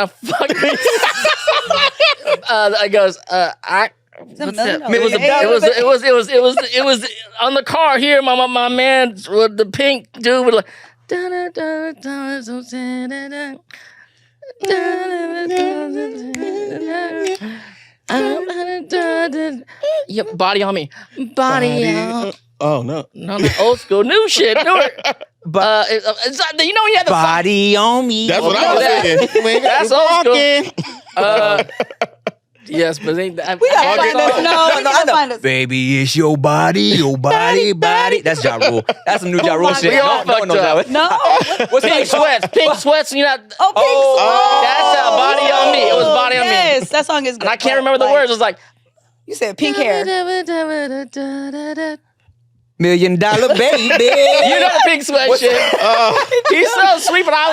fuck me. I goes, I. It's a What's million that? It was on the car here. My man with the pink dude was like. Yeah, body on me, body on. Oh no, No, old school, new shit, newer. But you know he had the body on me. that's what I was saying. That's old school. Yes, but ain't that? We gotta find us. No, we gotta find us. Baby, it's your body. That's Ja Rule. That's some new Ja Rule my shit. We all No one knows fucked that. No. What's Pink that? sweats. You know, Oh, pink that's how body on me. It was body on me. Yes, that song is good. And I can't remember the words. It was like You said pink hair. $1 million baby. you know the pink sweat shit. He's so sweet, but I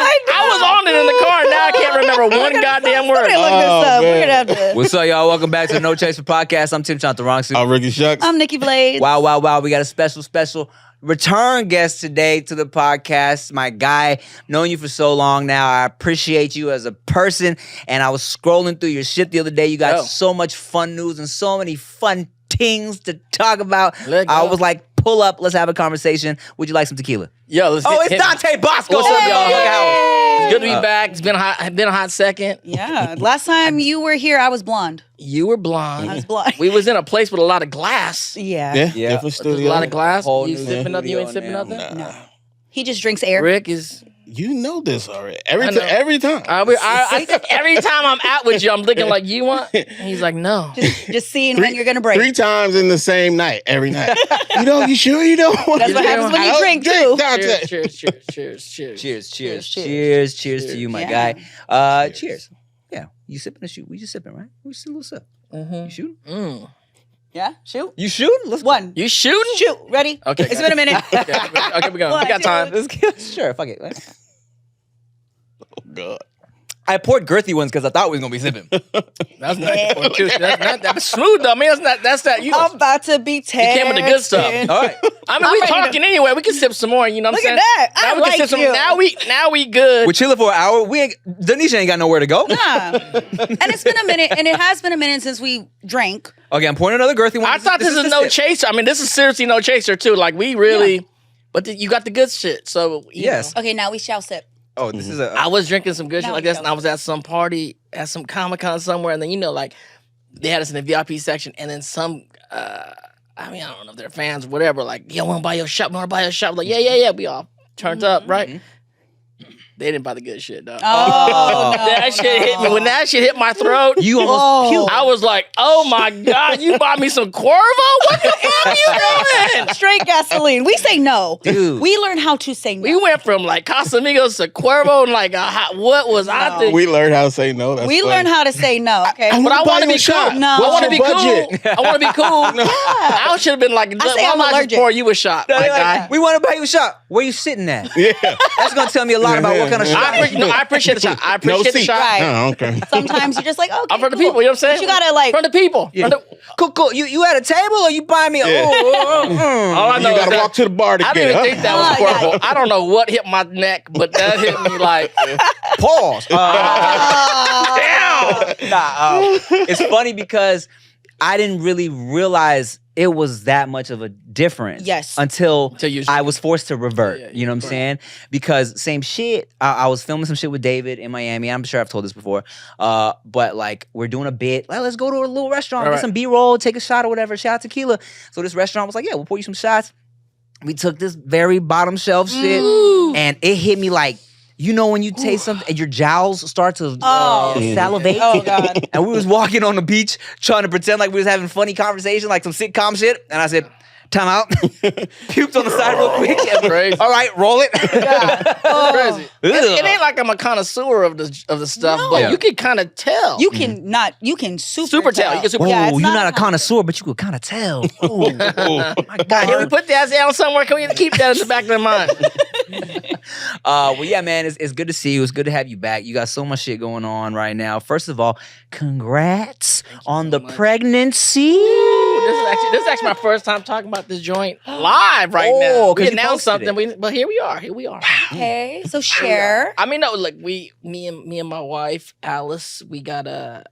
was on it in the car. Now I can't remember one goddamn word. Somebody look this up. man. We're gonna have to. What's up, y'all? Welcome back to the No Chaser Podcast. I'm Tim Chantarangsu. I'm Ricky Shucks. I'm Nikki Blades. Wow. We got a special return guest today to the podcast. My guy, known you for so long now. I appreciate you as a person. And I was scrolling through your shit the other day. You got so much fun news and so many fun things to talk about. I was like, pull up. Let's have a conversation. Would you like some tequila? Yo, let's Oh, hit it's Dante Bosco. What's up, y'all? Hey. It's good to be back. It's been a hot second. Yeah. Last time you were here, I was blonde. You were blonde. I was blonde. We was in a place with a lot of glass. Yeah. Yeah, Yeah. different There's studio. a lot of glass. Whole You new sipping nothing? You ain't studio sipping now. nothing? He just drinks air. Rick is. You know this already. I know. Every time. Every time I'm out with you, I'm looking like, you want? And he's like, no. Just seeing when you're gonna break. 3 times in the same night, every night. You sure you don't want That's what happens when you drink too. Dante. Cheers. Cheers to you, my Yeah. guy. Cheers. Yeah, you sipping or shoot? We just sipping, right? We just a little sip. You shooting? Mm. Yeah. Shoot. You shooting? Let's go. One. You shooting? Shoot. Ready? Okay, It's been a minute. Okay, we going. We got time. Let's go. Sure, fuck it. Oh, God. I poured girthy ones because I thought we was gonna be sipping. That's not that's smooth though. I mean, that's that. You I'm about to be texting. came with the good stuff. All right. I mean, I'm we ready to- talking anyway. We can sip some more. You know what Look I'm at saying? that. I we like can sip you. some. Now we good. We're chilling for an hour. Denisha ain't got nowhere to go. Nah. And it's been a minute, and it has been a minute since we drank. Okay, I'm pouring another girthy one. I thought this is the no sip. chaser. I mean, this is seriously no chaser too. Like we really, but you got the good shit. So you Yes. know. Okay, now we shall sip. Oh, this is a. I was drinking some good shit Now like we this, go. and I was at some party at some Comic-Con somewhere, and then like they had us in the VIP section, and then some. I mean, I don't know if they're fans or whatever. Like, yo, want to buy your shop? Want to buy your shop? Like, yeah. We all turned up, right? They didn't buy the good shit, though. Oh, no, That shit hit me. When that shit hit my throat, You almost puked. I was like, oh my God, you bought me some Cuervo? What the fuck you doing? Straight gasoline. We say no. Dude. We learn how to say no. We went from like Casamigos to Cuervo and like, what was I thinking? We learned how to say no. That's We funny. learn how to say no. Okay. I But I wanna buy want to you be a shot. cool. No. I want to be What's your cool. I want to be cool. I should have been like, I say why I'm not just allergic. pour you a shot, my guy? We want to buy you a shot. Where you sitting at? Yeah. That's gonna tell me a lot about what kind of shot. I appreciate the shot. I No appreciate the seat. shot. Right. Oh, okay. Sometimes you're just like, okay. I'm from the cool. people, you know what I'm saying? But you gotta like. From the people. Yeah. From the- Cool. You at a table or you buy me? Yeah. all I You know is gotta that- walk to the bar to I get didn't it. even think that was Oh, yeah. Cuervo. I don't know what hit my neck, but that hit me like, Pause. Oh. It's funny because I didn't really realize it was that much of a difference. Yes. Until you- I was forced to revert. Yeah, You know what I'm saying? Because same shit. I was filming some shit with David in Miami. I'm sure I've told this before. But like we're doing a bit. Like, let's go to a little restaurant, Right, get some B-roll, take a shot or whatever, shot tequila. So this restaurant was like, yeah, we'll pour you some shots. We took this very bottom shelf shit, and it hit me like, you know, when you taste something and your jowls start to salivate. Oh, God. And we was walking on the beach trying to pretend like we was having funny conversation, like some sitcom shit. And I said, time out. Puked on the side real quick. Crazy. All right, roll it. crazy. It ain't like I'm a connoisseur of the stuff, No. but Yeah. you can kind of tell. You can not. You can super tell. You can super Oh, Yeah, it's you're not a con- connoisseur, but you could kind of tell. Oh, my Can we God. put that down somewhere? Can we keep that in the back of their mind? Well, yeah, man, it's good to see you. It's good to have you back. You got so much shit going on right now. First of all, congrats on the pregnancy. This is actually my first time talking about this joint live right now. 'cause We you announced posted something, but here we are. Okay, so share. I mean, no, like me and my wife Alice, we got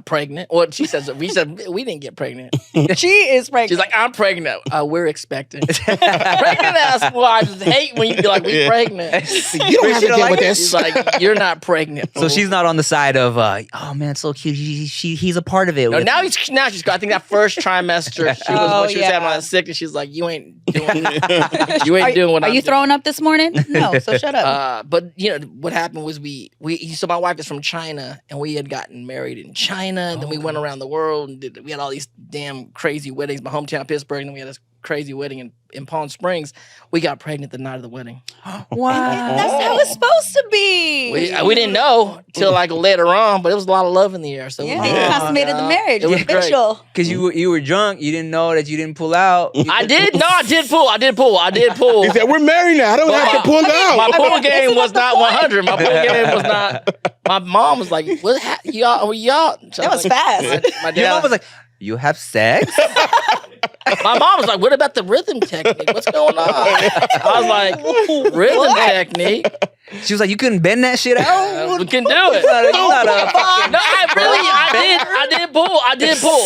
pregnant. Or she says we didn't get pregnant. She is pregnant. She's like, I'm pregnant. We're expecting. Pregnant ass wives hate when you be like, we pregnant. You don't have to deal with this. She's like, you're not pregnant. So she's not on the side of, oh man, it's so cute. He's a part of it. No, with now me. she's. I think that first trimester, she was when she was having that sickness. She's like, you ain't doing what Are I'm you doing. throwing up this morning? No, so shut up. But you know what happened was so my wife is from China and we had gotten married in China and then we went around the world and we had all these damn crazy weddings. My hometown Pittsburgh, and then we had this crazy wedding in Palm Springs. We got pregnant the night of the wedding. Wow. That's how it's supposed to be. We didn't know till like later on, but it was a lot of love in the air. So Yeah, we they consummated the marriage. It was It's official. Because you were drunk. You didn't know that you didn't pull out. I did pull. He said, "We're married now. I don't have to pull out." My pool game isn't was that not the point? 100. My pool game was not. My mom was like, "What? Y'all?" That was fast. My Your mom dad was like, you have sex? My mom was like, "What about the rhythm technique? What's going on?" I was like, "Rhythm technique? She was like, you couldn't bend that shit out? We can do it." You're not a fucking- No, I did pull. I did pull.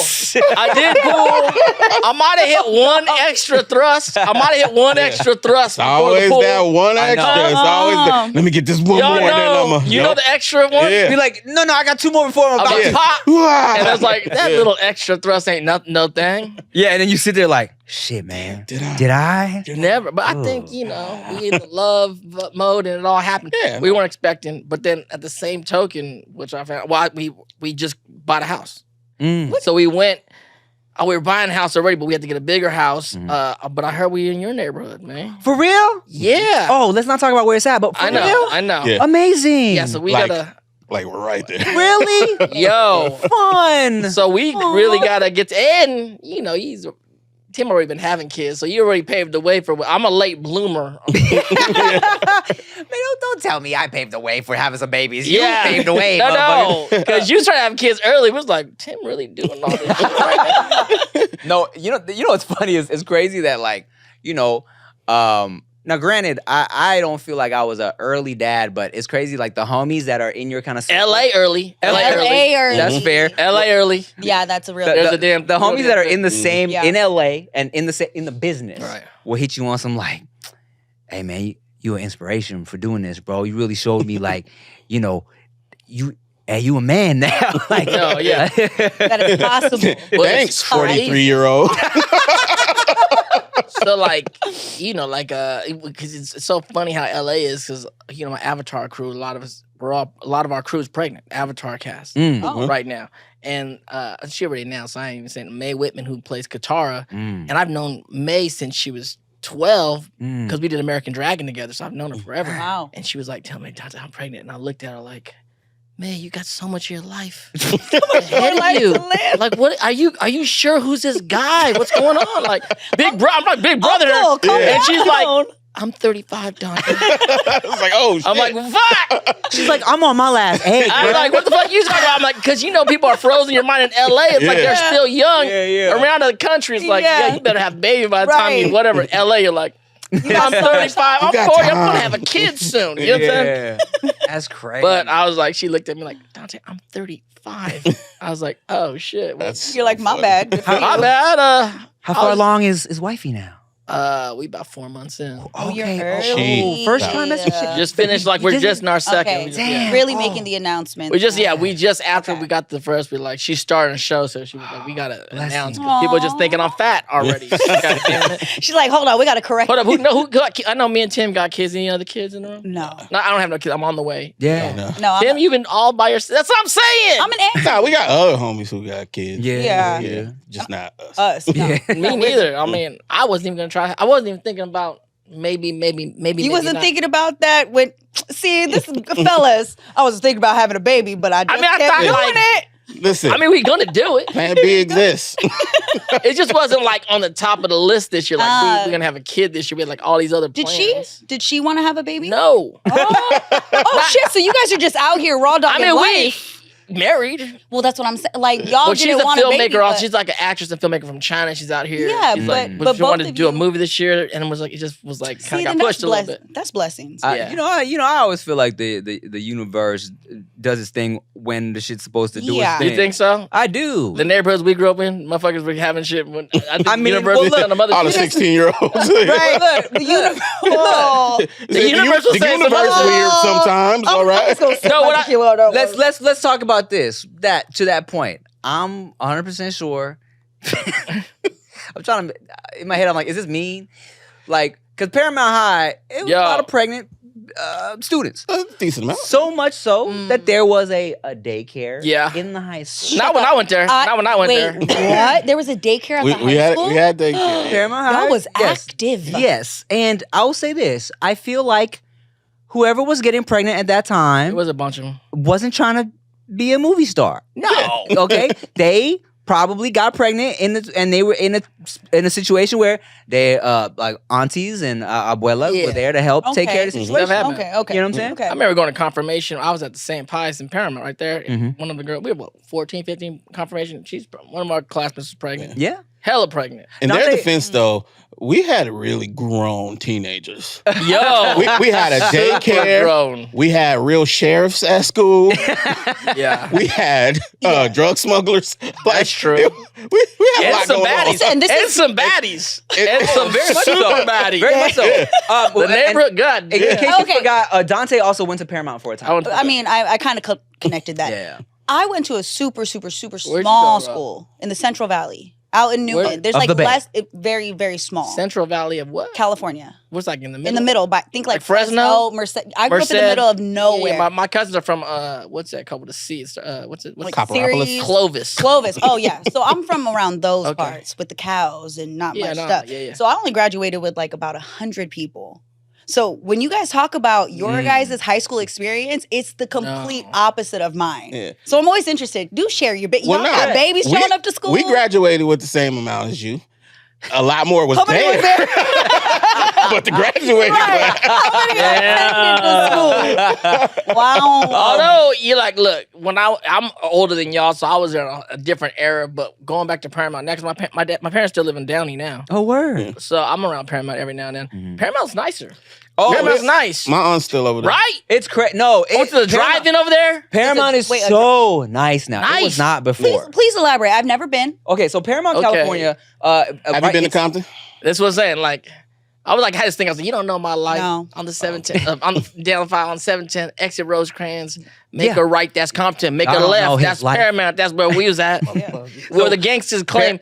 I might have hit one extra thrust. It's always that one I know. extra. It's always that. Let me get this one Y'all more. know, And then you know the extra one? Yeah. Be like, no, I got two more before I'm I'm about like, to. pop. Wah. And I was like, that little extra thrust ain't no thing. Yeah, and then you sit there like, shit, man. Did I? Never. But I think, we in the love mode and it all happened. Yeah. We weren't expecting. But then at the same token, which I found, we just bought a house. So we went, we were buying a house already, but we had to get a bigger house. But I heard we in your neighborhood, man. For real? Yeah. Oh, let's not talk about where it's at, but for I know. real? I know. Yeah. Amazing. Yeah, so we Like- gotta, Like we're right there. Really? yo. Fun. So we really gotta get to, and Tim already been having kids, so you already paved the way for. I'm a late bloomer. Man, don't tell me I paved the way for having some babies. You Yeah. paved the way, No, motherfucker. because you started having kids early. It was like Tim really doing all this shit right now. No, you know what's funny is it's crazy that now granted, I don't feel like I was an early dad, but it's crazy like the homies that are in your kind of LA early. LA early. That's fair. LA early. Yeah, that's a real. There's the, a damn- the homies that are in the same Yeah. in LA and in the business Right. will hit you on some like, hey man, you an inspiration for doing this, bro. You really showed me like, you a man now. Like, No, yeah. that is possible. Well, Thanks, it's crazy. 43-year-old. So because it's so funny how LA is, because my Avatar crew, a lot of our crew is pregnant. Avatar cast Oh. right now, and she already announced. So I ain't even saying Mae Whitman, who plays Katara, Mm, and I've known Mae since she was 12 mm. because we did American Dragon together. So I've known her forever. Wow. And she was like, "Tell me, Tata, I'm pregnant," and I looked at her like, "Man, you got so much of your life ahead of life you. to live. Like, what are you sure who's this guy? What's going on? Like, I'm like big brother." Uncle, calm And she's down. like, "I'm 35, Don." I was like, oh shit. I'm like, "Fuck!" She's like, I'm on my last egg, I'm bro. like, "What the fuck you talking about?" I'm like, "Cause people are frozen in your mind in LA. It's like Yeah. they're still young. Yeah. Around the country, it's like, Yeah. yeah, you better have a baby by the time you Right. whatever. LA, you're like, I'm 35. I'm got 40. I'm gonna time. have a kid soon. You know what I'm saying? Yeah. That's crazy. But I was like, she looked at me like, "Dante, I'm 35." I was like, "Oh shit." That's You're like, my funny. bad. Good for My you. bad. how far along is wifey now? We about 4 months in. Oh, you're Okay. early. First time that's Yeah. Just finished, like, we're just- just in our second. Okay. We just, Damn. Really Oh. making the announcement. we just after Okay. we got the first, we like, she's starting a show, so she was like, we gotta Bless announce. you. 'Cause people are just thinking I'm fat already. God damn it. She's like, hold on, we gotta correct. Hold up, who got I know me and Tim got kids. Any other kids in the room? No, No, I don't have no kids. I'm on the way. Yeah. No. no. Tim, you've been all by yourself. That's what I'm saying. I'm an ex. Nah, we got other homies who got kids. Yeah. Yeah. Just not us. Us. No. Yeah. Me neither. I mean, I wasn't even gonna try. I wasn't even thinking about maybe. You wasn't not. thinking about that when. See, this fellas. I was thinking about having a baby, but I just mean, I kept thought, doing like- it. Listen, I mean, we're gonna do it. Plan B exists. It just wasn't like on the top of the list this year. Like we're Uh, gonna have a kid this year. We had like all these other Did plans. she? Did she want to have a baby? No. Oh shit! So you guys are just out here raw dogging I mean, life. married. Well, that's what I'm saying. Like y'all Well, she's a didn't want a baby. filmmaker. But She's like an actress and filmmaker from China. She's out here. Yeah, she's but- like, but she wanted both to of do a you- movie this year, and it was like it just was like see, kind of then got pushed a little bit. that's blessings. Yeah. I always feel like the universe does its thing when the shit's supposed to do Yeah. its thing. You think so? I do. The neighborhoods we grew up in, motherfuckers were having shit. When I think I mean, universe well, was look, telling them other All the shit. 16-year-olds. Right, look, The universe. Oh. The universe will the say some universe other- weird sometimes. All right. No, what I- let's talk about this. To that point, I'm 100% sure. I'm trying to in my head. I'm like, is this mean? Like, because Paramount High, it was a Yo. lot of pregnant students. A decent amount. So much so that there was a daycare. Yeah. in the high school. Not when I went there. Not when I went wait, there. What? There was a daycare at the We high had school? we had daycare. Paramount High. Y'all was Yes. active. Yes, and I will say this: I feel like whoever was getting pregnant at that It time was a bunch of them. wasn't trying to be a movie star. No. Okay, they probably got pregnant and they were in a situation where they like aunties and abuela Yeah. were there to help take care of the Okay. situation. Stuff happened. Okay. You know what I'm saying? Okay. I remember going to confirmation. I was at the St. Pius in Paramount right there. Mhm. One of the girls, we were what, 14, 15 confirmation. One of our classmates was pregnant. Yeah. Hella pregnant. In Not their they- defense, though, we had really grown teenagers. Yo. We had a Super daycare. grown. We had real sheriffs at school. Yeah. We had drug smugglers. That's true. We had a And lot some going on. baddies. Listen, this and is- some baddies. It- and some Very much super so. baddies. Very much so. The neighborhood, God In damn. case Okay. you forgot, Dante also went to Paramount for a time. went to- I mean, I kind of connected that. yeah. I went to a super you small go, Rob? school in the Central Valley, out in Where- Newman. There's Of like the Bay. less, very, very small. Central Valley of what? California. What's like in the middle? In the middle, but think like Like Fresno? Merced. I grew up in the Merced? middle of Yeah, nowhere. my cousins are from what's that called with a C? It's, what's it? What's Like it? Copperopolis? Ceres, Clovis. Clovis. Oh yeah. So I'm from around those Okay. parts with the cows and not Yeah, much no, stuff. yeah. So I only graduated with like about 100 people. So when you guys talk about your guys' high school experience, it's the complete No. opposite of mine. Yeah. So I'm always interested. Do share your Well, y'all no. got babies showing up to school. We graduated with the same amount as you. A lot more was How many there. was there? But the graduating Right. class. How many attended the school? Wow. Although you like, look, when I'm older than y'all, so I was in a different era. But going back to Paramount next, my parents still live in Downey now, Oh, word. so I'm around Paramount every now and then. Paramount's nicer. Oh, Paramount's it's, nice, My aunt's still over there. right? it's crazy. No, I went to the drive-in over there. Paramount is Wait, so nice now. It was Nice. not before. Please elaborate. I've never been. Okay, so Paramount, Okay. California. Have you right, been to it's- Compton? That's what I'm saying. Like, I was like, I had this thing. I was like, you don't know my life. No. On the 710, on down 5 on 710, exit Rosecrans. Make Yeah. a right, that's Compton. Make I a don't know left, his that's life. Paramount. That's where we was at. Where the gangsters claim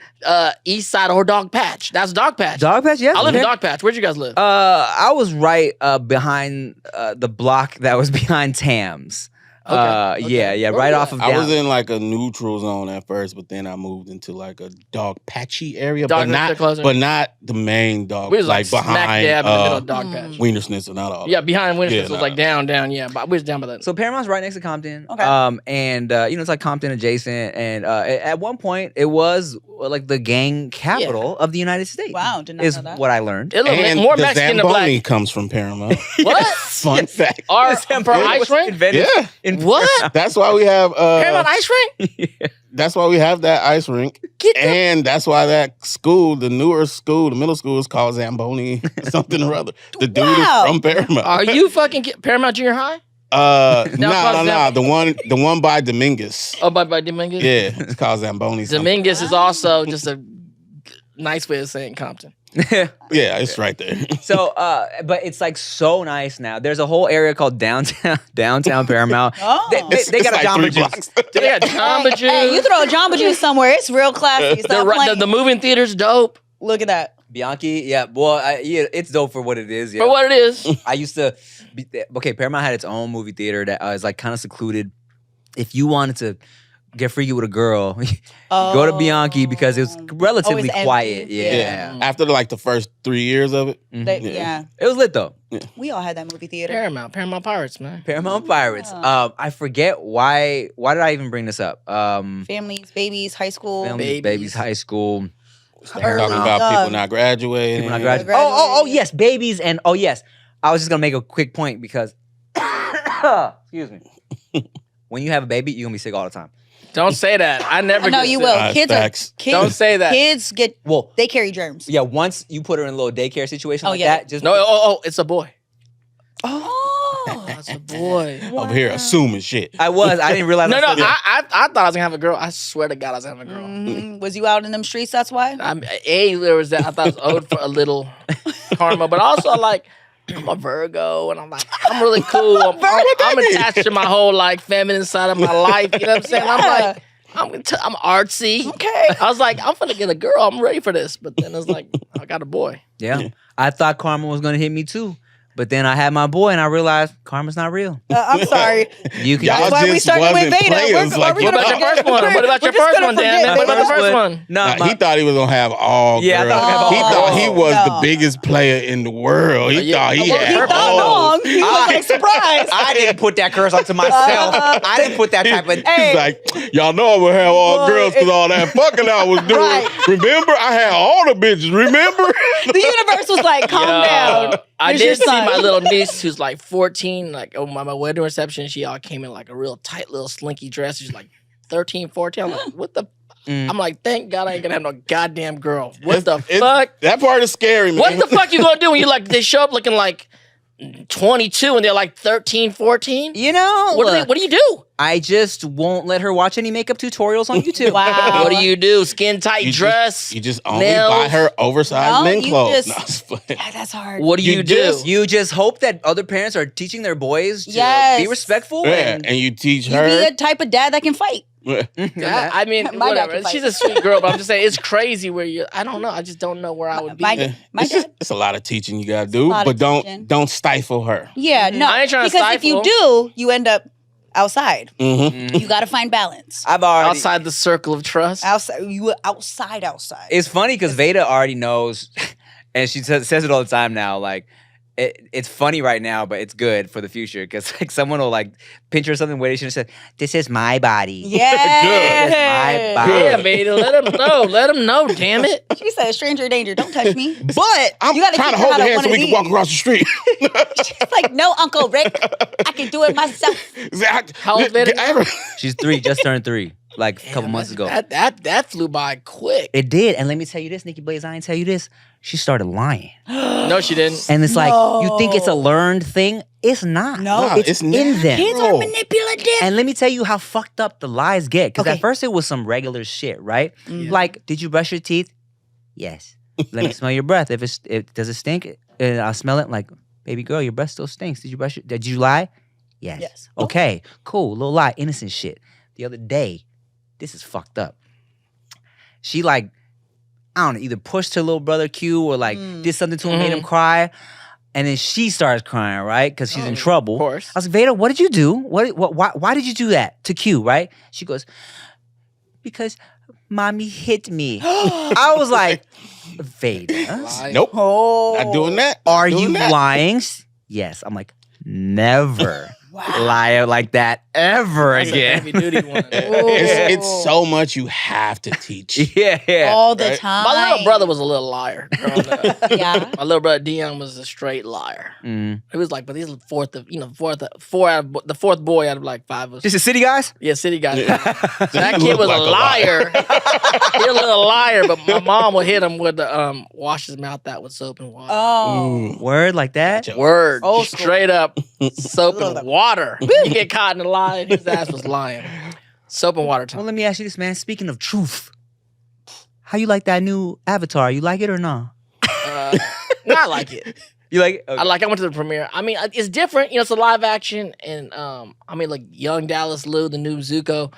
East Side or Dog Patch. That's Dog Patch. Dog Patch, yeah. I live in Par- Dog Patch. Where'd you guys live? I was right behind the block that was behind Tams. Okay. Yeah, Where right you off at? of I down. was in like a neutral zone at first, but then I moved into like a dog patchy area, Dog but not Patch closer. the main dog. We was like smack behind dab in the middle of Dog Mm. Patch. Wiener Schnitzel, not all. Yeah, behind Winston. Yeah, So it was nah. like down, yeah. But we was down by that. So Paramount's right next to Compton. Okay. And it's like Compton adjacent. And at one point, it was like the gang capital of the United States. Wow, did not is know that. what I learned. It looked And more the Mexican than Zamboni black. comes from Paramount. What? Fun fact. Our, Sam for Paramount ice was rink? invented Yeah, in What? that's why we have. Paramount ice rink? That's why we have that ice rink, Get the and that's why that school, the newer school, the middle school, is called Zamboni something or other. The dude Wow. is from Paramount. Are you fucking Paramount Junior High? No. The one by Dominguez. Oh, by Dominguez? Yeah, it's called Zamboni. something. Dominguez is also just a nice way of saying Compton. Yeah, it's right there. So, but it's like so nice now. There's a whole area called downtown Paramount. Oh. They It's got a like Jamba 3 Juice. blocks. They got Jamba Juice. Hey, you throw a Jamba Juice somewhere, it's real classy. Stop playing. the moving theater's dope Look at that. Bianchi, yeah, well, yeah, it's dope for what it is. Yeah. for what it is. I used to be, Paramount had its own movie theater that is like kind of secluded. If you wanted to get freaky with a girl, go to Bianchi because it was relatively empty. quiet. Yeah. Yeah. After like the first 3 years of it. They- Yeah. yeah. It was lit though. We all had that movie theater. Paramount Pirates, man. Paramount Pirates. Yeah. I forget why did I even bring this up? Families, babies, high school. Families, babies, high school. Talking Early about young. people not graduating. People not Yeah. graduating. Oh, yes, babies and yes. I was just gonna make a quick point because excuse me. when you have a baby, you're gonna be sick all the time. Don't say that. I never. No, get you sick. will. Kids facts. kids. Don't say that. Kids get. Well, They carry germs. yeah, once you put her in a little daycare situation Oh, like yeah. that, just No, oh, it's a boy. Oh, That's a boy. Over here assuming shit. I didn't realize. No, I no, said that. I thought I was gonna have a girl. I swear to God, I was gonna have a girl. Mhm. Was you out in them streets? That's why. There was that. I thought I was owed for a little karma, but also like I'm a Virgo, and I'm like I'm really cool. I'm attached to my whole like feminine side of my life. You know what I'm saying? Yeah. I'm artsy. Okay. I was like, I'm gonna get a girl. I'm ready for this. But then it's like I got a boy. Yeah. I thought karma was gonna hit me too. But then I had my boy and I realized karma's not real. I'm sorry. You can Y'all That's why we just started with wasn't Veda. players We're- like are we you What about gonna your thought. first one? What about your We're just first gonna one, Dan? forget What about your Veda. first one? No, Nah, he thought he was gonna have all Yeah, I girls. thought I was gonna He have thought all. he was No. the biggest player in the world. He Yeah. thought he Well, had He He thought all. wrong. He was like surprised. I didn't put that curse onto myself. I didn't put that type of. Hey. He's like, y'all know I'm gonna have all Well, girls because all that fucking I was doing. Right. Remember, I had all the bitches. Remember? The universe was like, calm down. I Here's your did see son. my little niece who's like 14, like on my wedding reception. She all came in like a real tight little slinky dress. She's like 13, 14. I'm like, what the? Mm. I'm like, thank God I ain't gonna have no goddamn girl. What It's- the it's- fuck? That part is scary, man. What the fuck you gonna do when you like they show up looking like 22 and they're like 13, 14? You know, What do you do? I just won't let her watch any makeup tutorials on YouTube. Wow. What do you do? Skin tight You dress? You just only nails? buy her oversized No, men you clothes. just- No, it's fine. Yeah, that's hard. What do You you, do? just- You just hope that other parents are teaching their boys to Yes. be respectful. Yeah, and you teach You her. be the type of dad that can fight. Yeah, I mean, My dad whatever. can fight. She's a sweet girl, but I'm just saying it's crazy where you. I don't know. I just don't know where I would be. My it's, dad. it's a lot of teaching you gotta do, lot of but teaching. don't stifle her. Yeah, no. I ain't trying to because if you do, you end up outside. Mm-hmm. You got to find balance. I've already. outside the circle of trust. Outside, you were outside. It's funny because Veda already knows, and she says it all the time now. Like, it's funny right now, but it's good for the future because like someone will like pinch her or something where they should have said, "This is my body." Yeah. That's my body. Yeah, baby. Let him know. Let him know. Damn it. She said, "Stranger danger, don't touch me." But I'm You gotta trying to teach her hold how her to hand so wanna we can lead. walk across the street. She's like, "No, Uncle Rick, I can do it myself." How old Veda now? She's 3, just turned 3, like a couple months ago. That flew by quick. It did, and let me tell you this, Nikki Blaze. I ain't tell you this. She started lying, No, she didn't. and it's like you think it's a No. learned thing. It's not. No. Nah, it's, it's in them. Kids are manipulative. And let me tell you how fucked up the lies get. Because Okay. at first it was some regular shit, right? Mhm. Like, did you brush your teeth? Yes. Let me smell your breath. Does it stink? And I smell it. Like, baby girl, your breath still stinks. Did you brush it? Did you lie? Yes. Yes. Okay. Cool. Little lie. Innocent shit. The other day, this is fucked up. She like, I don't know, either pushed her little brother Q or like did something to him, made him cry. And then she starts crying, right? Because she's in trouble. Of course. I was like, Veda, what did you do? Why did you do that to Q, right? She goes, because mommy hit me. I was like, Veda, Lie. Nope. Oh, Not doing that. are Doing you that. lying? Yes. I'm like, never Wow. lie like that ever That's a again. heavy duty one. It's so much you have to teach. Yeah. all the Right. time. My little brother was a little liar. growing up. Yeah. My little brother Dion was a straight liar. Mm. He was like, but he's the fourth the fourth boy out of like 5 of us. Just the city guys? Yeah, city guy. Yeah. That He kid was looked a like liar. He a little liar, but my mom would hit him with the wash his mouth out with soap and water. Oh. Word like that? Gotcha. Word, Old school. straight up soap Little- and water. You get caught in a lie, his ass was lying. Soap and water Well, time. let me ask you this, man. Speaking of truth, how you like that new Avatar? You like it or not? No, I like it. You like it? I went to the premiere. I mean, it's different. You know, it's a live action, and I mean, like young Dallas Liu, the new Zuko,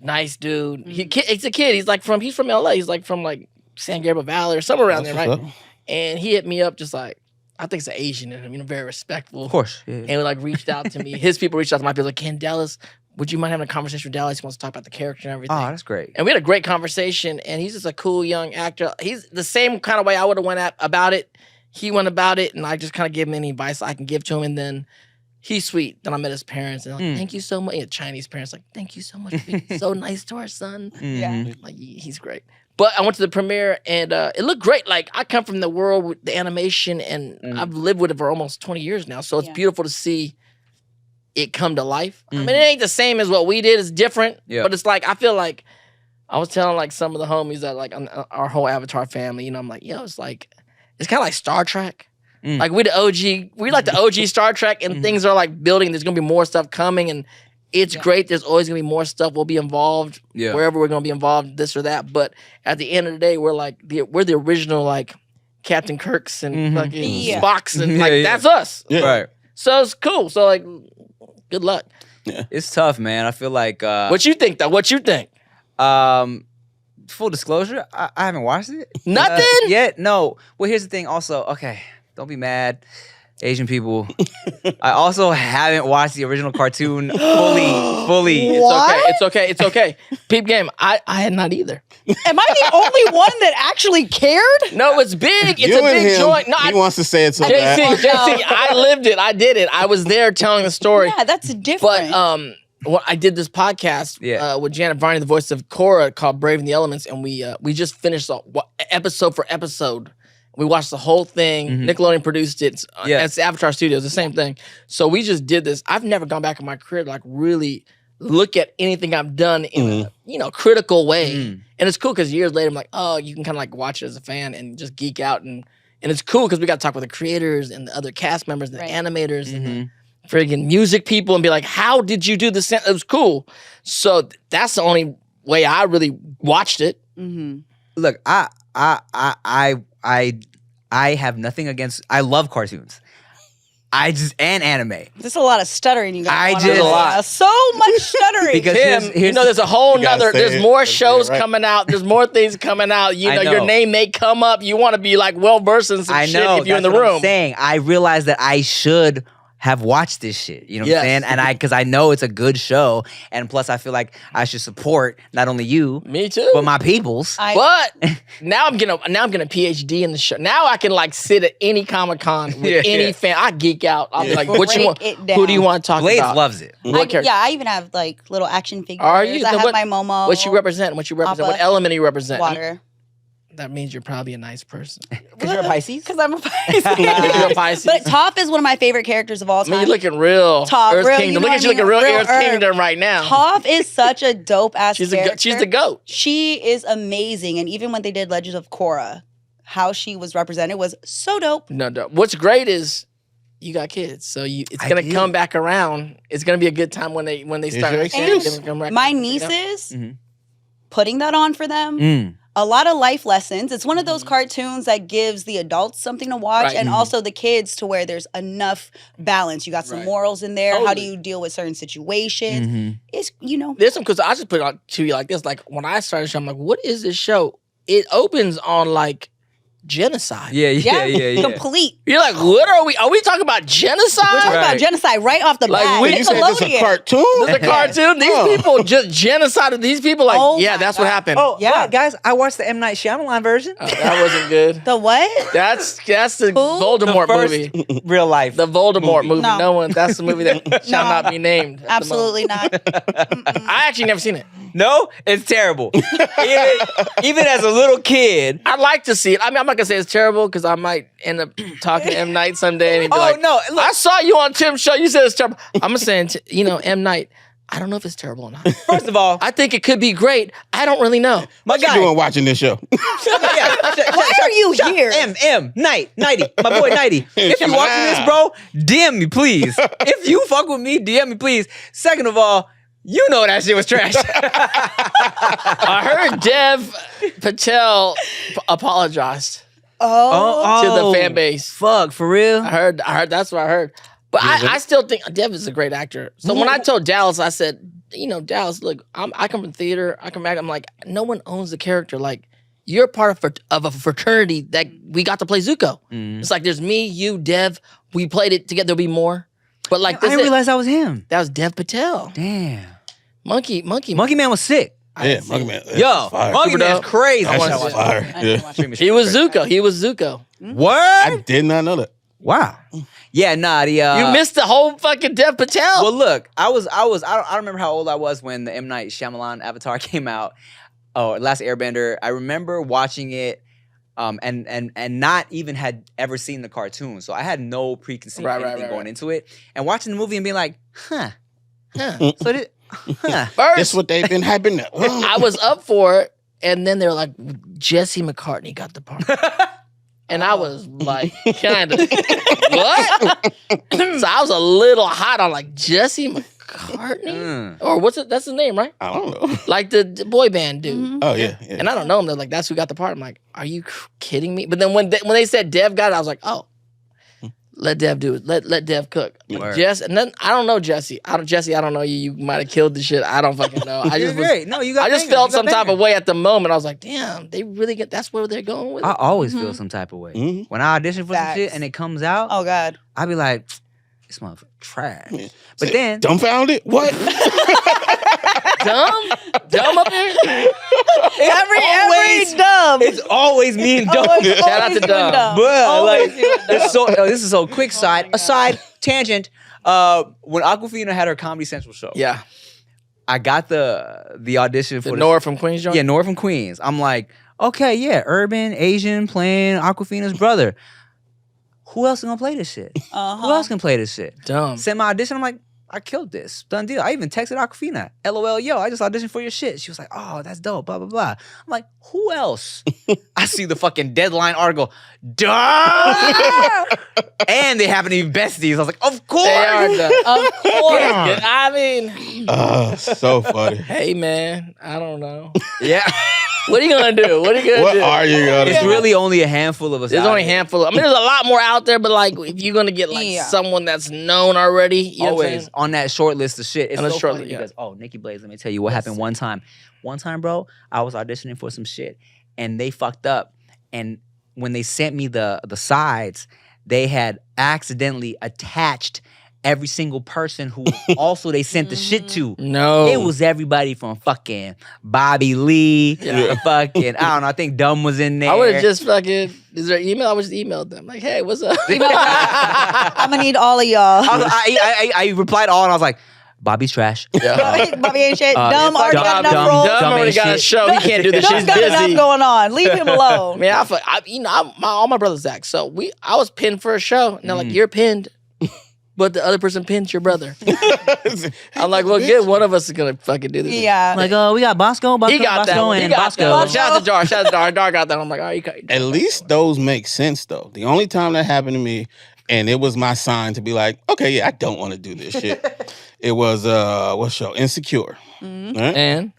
nice dude. He's a kid. He's from LA. He's like from like San Gabriel Valley or somewhere around there, That's right? what's up. And he hit me up just like, I think it's an Asian in him, you know, very respectful. Of course. Yeah. And like reached out to me. His people reached out to my people like, Ken Dallas, would you mind having a conversation with Dallas? He wants to talk about the character and everything. Oh, that's great. And we had a great conversation, and he's just a cool young actor. He's the same kind of way I would have went about it. He went about it, and I just kind of gave him any advice I can give to him. And then he's sweet. Then I met his parents, and like, thank you so much. Yeah, Chinese parents, like, thank you so much for being so nice to our son. Yeah. Like, he's great. But I went to the premiere, and it looked great. Like, I come from the world with the animation, and I've lived with it for almost 20 years now. So it's Yeah. beautiful to see it come to life. I mean, Mhm. it ain't the same as what we did. It's different, Yeah. but it's like I feel like I was telling like some of the homies that like our whole Avatar family. You know, I'm like, yo, it's kind of like Star Trek. Mm. Like we the OG, we like the OG Star Trek, and Mhm. things are like building. There's gonna be more stuff coming, and it's great. There's always gonna be more stuff. We'll be involved Yeah. wherever we're gonna be involved, this or that. But at the end of the day, we're the original like Captain Kirks and Mhm. fucking Yeah. Spocks, and Yeah, like yeah. that's us. Yeah. Right. So it's cool. So like, good luck. It's tough, man. I feel like What you think though? What you think? Full disclosure, I haven't watched it. Nothing? Yet. No. Well, here's the thing. Also, okay, don't be mad, Asian people. I also haven't watched the original cartoon fully. It's okay. It's okay. Peep game. I had not either. Am I the only one that actually cared? No, it's big. It's You a and big him, joint. No, he wants to say it so JC, bad. JC, I lived it. I did it. I was there telling the story. Yeah, that's different. But well, I did this podcast with Janet Varney, the voice of Korra, called Brave in the Elements, and we just finished episode for episode. We watched the whole thing. Mhm. Nickelodeon produced it. Yeah. It's Avatar Studios, the same thing. So we just did this. I've never gone back in my career to like really look at anything I've done in a critical way. Mm. And it's cool because years later I'm like, oh, you can kind of like watch it as a fan and just geek out and it's cool because we got to talk with the creators and the other cast members and the animators and the friggin' music people and be like, how did you do this? It was cool. So that's the only way I really watched it. Mm-hmm. Look, I have nothing against. I love cartoons. And anime. There's a lot of stuttering you got. I going just- on. A lot. So much stuttering. Because Tim, here's there's a whole You gotta nother, say there's it. more Gotta say it shows right. coming out. There's more things coming out. You I know, know. your name may come up. You want to be like well-versed in some I shit know if you're in the that's what I'm room. saying, I realized that I should have watched this shit. You know what Yes. I'm saying? And because I know it's a good show, and plus I feel like I should support not only you Me too. but my peoples. But now I'm gonna PhD in the show. Now I can like sit at any Comic-Con with Yeah, any yeah. fan. I geek out. I'll be Yeah. like, what you want? Break it Who do you down. want to talk Blades about? loves it. What character? I even have like little action figures. Are you? I Then have what- my Momo. What you represent? What you represent? What Appa. element do you represent? Water. That means you're probably a nice person. Because you're a Pisces? Because I'm a Pisces. You're a Pisces. But Toph is one of my favorite characters of all I time. mean, you're looking real Toph, Earth real, Kingdom. you know Look at you what I looking mean? real Real Earth Earth. Kingdom right now. Toph is such a dope ass character. She's the goat. She is amazing. And even when they did Legends of Korra, how she was represented was so dope. No. What's great is you got kids, so it's I gonna do. come back around. It's gonna be a good time when they start. your excuse. They come back- My you know? nieces, Mhm. putting that on for them, Mm. a lot of life lessons. It's one of those cartoons that gives the adults something to watch Right. and Mhm. also the kids to where there's enough balance. You got some Right. morals in there. How do Totally. you deal with certain situations? Mhm. It's, you know, There's some because I just put it on to you like this. Like when I started the show, I'm like, what is this show? It opens on like genocide. Yeah. complete. You're like, what are we? Are we talking about genocide? We're talking Right. about genocide right off the Like, bat. we- You said this a Nickelodeon. cartoon? This is a cartoon. These Oh. people just genocided these people. Like, Oh yeah, my that's what God. happened. Oh, Yeah. yeah, guys, I watched the M. Night Shyamalan version. Oh, that wasn't good. The what? That's the Who? Voldemort The first movie. real life. The Voldemort movie. No. No one. That's the movie that shall No. not be named. at the Absolutely not. moment. I actually never seen it. No, it's terrible. even as a little kid. I'd like to see it. I mean, I'm not gonna say it's terrible because I might end up talking to M Night someday and he'd be Oh like, no! Look, I saw you on Tim's show. You said it's terrible. I'm saying, M Night. I don't know if it's terrible or not. first of all, I think it could be great. I don't really know. my What you guy. doing watching this show? Why are you here? Nighty, my boy Nighty. If you watching this, bro, DM me, please. If you fuck with me, DM me, please. Second of all, you know that shit was trash. I heard Dev Patel apologized Oh. to the fan base. Fuck, for real? I heard that's what I heard. But I still think Dev is a great actor. So when I told Dallas, I said, Dallas, look, I come from theater. I come back. I'm like, no one owns the character. Like, you're part of a fraternity that we got to play Zuko. Mm. It's like there's me, you, Dev. We played it together. There'll be more. But like I this, didn't realize that was him. that was Dev Patel. Damn. Monkey. Monkey Man was sick. Yeah, Monkey Man. Yo, That's fire. Monkey Super Man's dope. crazy. That wanna shit was see it. fire. I didn't Yeah. watch it. He was Zuko. He was Zuko. What? I did not know that. Wow. Yeah, nah. You missed the whole fucking Dev Patel. Well, look, I don't remember how old I was when the M. Night Shyamalan Avatar came out. Oh, Last Airbender. I remember watching it and not even had ever seen the cartoon. So I had no preconceived anything going into it. And watching the movie and being like, huh. Huh. So this, huh. That's First, what they've been hyping up. I was up for it, and then they were like, Jesse McCartney got the part. And I was like, kind of, what? So I was a little hot on like Jesse McCartney? Or what's it? That's his name, right? I don't know. Like the boy band dude. Mhm. Oh yeah. And I don't know him. They're like, that's who got the part. I'm like, are you kidding me? But then when they said Dev got it, I was like, oh, let Dev do it. Let Dev cook. Word. Jess, and then I don't know Jesse. I don't know you. You might have killed the shit. I don't fucking know. I You're just was, great. No, you got I just bangers. felt You got some type of bangers. way at the moment. I was like, damn, they really get. That's where they're going with it. I always feel Mhm. some type of way. Mhm. When I audition for some Facts. shit and it comes out, Oh God. I be like, this motherfucker trash. Yeah. But Say, then dumbfounded. What? dumb up here. Every dumb. it's always me and Dumb. Always- Shout out always to you and Dumb. Bruh, Always like, you and it's Dumb. so, this is so quick side. my God. Aside, tangent. When Aquafina had her Comedy Central show, Yeah, I got the audition for the Nora from Queens joint. Yeah, Nora from Queens. I'm like, okay, yeah, urban, Asian, playing Aquafina's brother. Who else is gonna play this shit? Uh-huh. Who else can play this shit? Dumb. Sent my audition. I'm like, I killed this. Done deal. I even texted Aquafina. LOL, yo, I just auditioned for your shit. She was like, oh, that's dope, blah, blah, blah. I'm like, who else? I see the fucking Deadline article. Duh! And they happen to be besties. I was like, of course. They are dumb. Of course. I mean, So funny. hey man, I don't know. Yeah. What are you gonna do? What are you gonna What do? are you gonna It's do? really only a handful of us. There's out only a here. handful. I mean, there's a lot more out there, but like, if you're gonna get like Yeah. someone that's known already, you know what I'm Always saying? on that short list of shit. It's On the so short funny list, yeah. because Nikki Blaze, let me tell you what happened one time. One time, bro, I was auditioning for some shit and they fucked up. And when they sent me the sides, they had accidentally attached every single person who also they sent the shit to. No, It was everybody from fucking Bobby Lee, Yeah. fucking, I don't know, I think Dumb was in there. I would have just fucking. Is there email? I would just emailed them like, hey, what's up? I'm gonna need all of y'all. I replied all and I was like, Bobby's trash. Yeah. Bobby ain't shit. Uh, Dumb already got Dumb, enough roles. Dumb Dumb already ain't got a shit. show. He can't do this. Dumb's She's got enough busy. going on. Leave him alone. Man, all my brothers act. So I was pinned for a show, and they're like, you're pinned, but the other person pinned your brother. I'm like, well, good. One of us is gonna fucking do this. Yeah. Like, we got Bosco, He got that. and He got Bosco. that. Shout out to Dar. Shout out to Dar. Dar got that. I'm like, all right, you got At least those make sense though. The only time that happened to me, and it was my sign to be like, okay, yeah, I don't want to do this shit. It was what show? Insecure. Mhm. Right?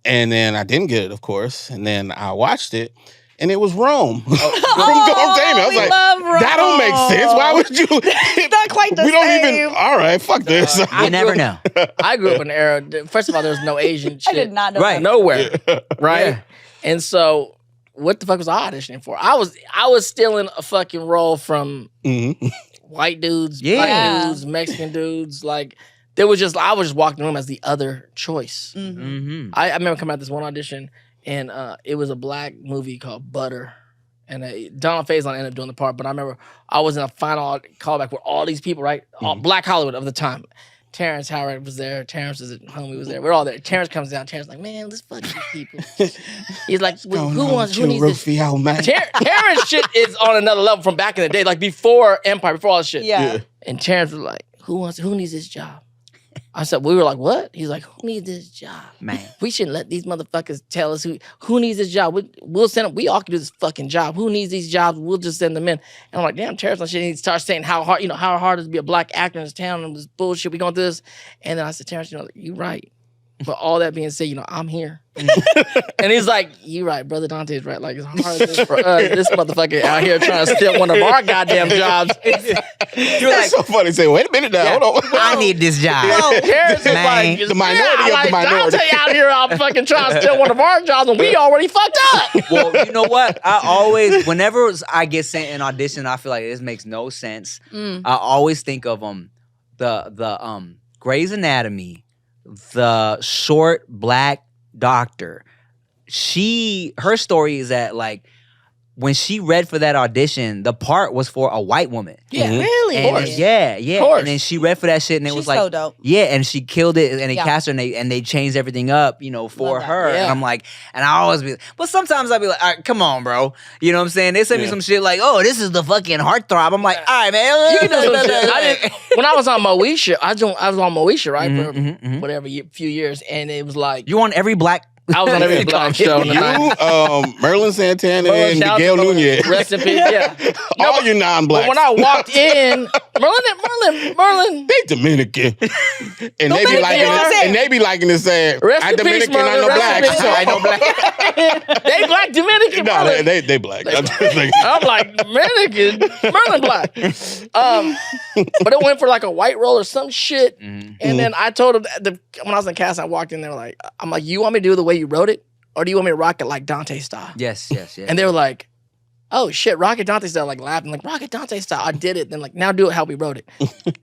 And then I didn't get it, of course. And then I watched it, and it was Rome. From Dom Damon. I was we like, love Rome. that don't make sense. Why would you? Not quite the we don't same. even. All right, fuck this. You never know. I grew up in an era. First of all, there was no Asian shit. I did not know. Right. that. Nowhere. Right. Yeah. And so, what the fuck was I auditioning for? I was stealing a fucking role from Mhm. white dudes, Yeah. black dudes, Mexican dudes. Like I was just walking the room as the other choice. Mhm. Mm-hmm. I remember coming out this one audition, and it was a black movie called Butter. And Donald Faison ended up doing the part, but I remember I was in a final callback with all these people, right? All Black Hollywood of the time. Terrence Howard was there. Terrence homie was there. We're all there. Terrence comes down. Terrence like, man, let's fuck these people. He's like, Going who on wants? with Who you, needs this? Rufio, man. Terrence shit is on another level from back in the day, like before Empire, before all this shit. Yeah. And Terrence was like, who needs this job? I said, we were like, what? He's like, who needs this job? Man. We shouldn't let these motherfuckers tell us who needs this job. We'll send them. We all can do this fucking job. Who needs these jobs? We'll just send them in. And I'm like, damn, Terrence, shit. He starts saying how hard it is to be a black actor in this town and this bullshit. We going through this. And then I said, Terrence, you right. But all that being said, I'm here. And he's like, you right, brother Dante's right. Like, it's hard as this for us. This motherfucker out here trying to steal one of our goddamn jobs. You're like, That's so funny. Say, wait a minute now. Yeah. Hold on. I need this job. Terrence is Man. like, The minority of the minority. Dante out here out fucking trying to steal one of our jobs and we already fucked up. Well, you know what? I always, whenever I get sent an audition, I feel like this makes no sense. Mm. I always think of the Grey's Anatomy, the short black doctor. Her story is that like when she read for that audition, the part was for a white woman. Yeah. Really? And course. yeah. Of course. And then she read for that shit, and it She's was like, so dope. yeah, and she killed it, and they Yeah. cast her, and they changed everything up, for Love that. her. Yeah. And I'm like, and I always be, but sometimes I'll be like, all right, come on, bro. You know what I'm saying? They send me Yeah. some shit like, oh, this is the fucking heartthrob. I'm like, all right, man. You can do some shit. When I was on Moesha, I was on Moesha, right, for whatever few years, and it was like You on every black. I was on every black show in the You, 90s. Merlin Santana, Merlin, and shout out Miguel to Merlin. Nunez. Rest in peace. Yeah. All you But non-blacks. when I walked in, Merlin. They Dominican, and they be Dominican, liking are. it, and they be liking to say, Rest "I in peace, Dominican, I Merlin. know Rest black." in peace. So I know black. They black Dominican. No, Merlin. they black. I'm just like, I'm like Dominican, Merlin black. But it went for like a white roll or some shit. And then I told him when I was in casting, I walked in there like, I'm like, you want me to do it the way you wrote it, or do you want me to rock it like Dante style? Yes. And they were like, oh shit, rock it Dante style, like laughing, like rock it Dante style. I did it. Then like, now do it how we wrote it.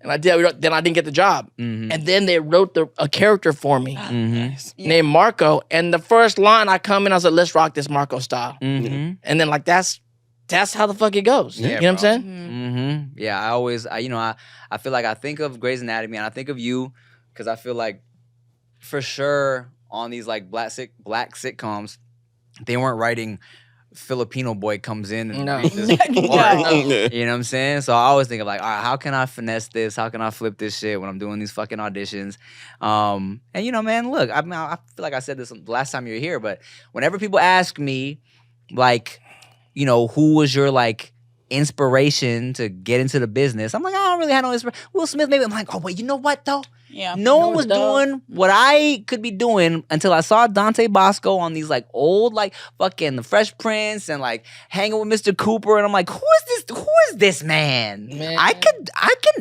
And I did. Then I didn't get the job. And then they wrote a character for me named Marco. And the first line I come in, I was like, let's rock this Marco style. And then like that's how the fuck it goes. Yeah, you know what I'm saying? Yeah, I always, I feel like I think of Grey's Anatomy and I think of you because I feel like for sure on these like black sitcoms, they weren't writing Filipino boy comes in and No. reads this part. You know what I'm saying? So I always think of like, all right, how can I finesse this? How can I flip this shit when I'm doing these fucking auditions? And man, look, I feel like I said this the last time you were here, but whenever people ask me, like, who was your like inspiration to get into the business? I'm like, I don't really have no inspiration. Will Smith, maybe. I'm like, oh wait, you know what though? Yeah. No one know was what, though? doing what I could be doing until I saw Dante Bosco on these like old like fucking The Fresh Prince and like hanging with Mr. Cooper, and I'm like, who is this man? Man. I can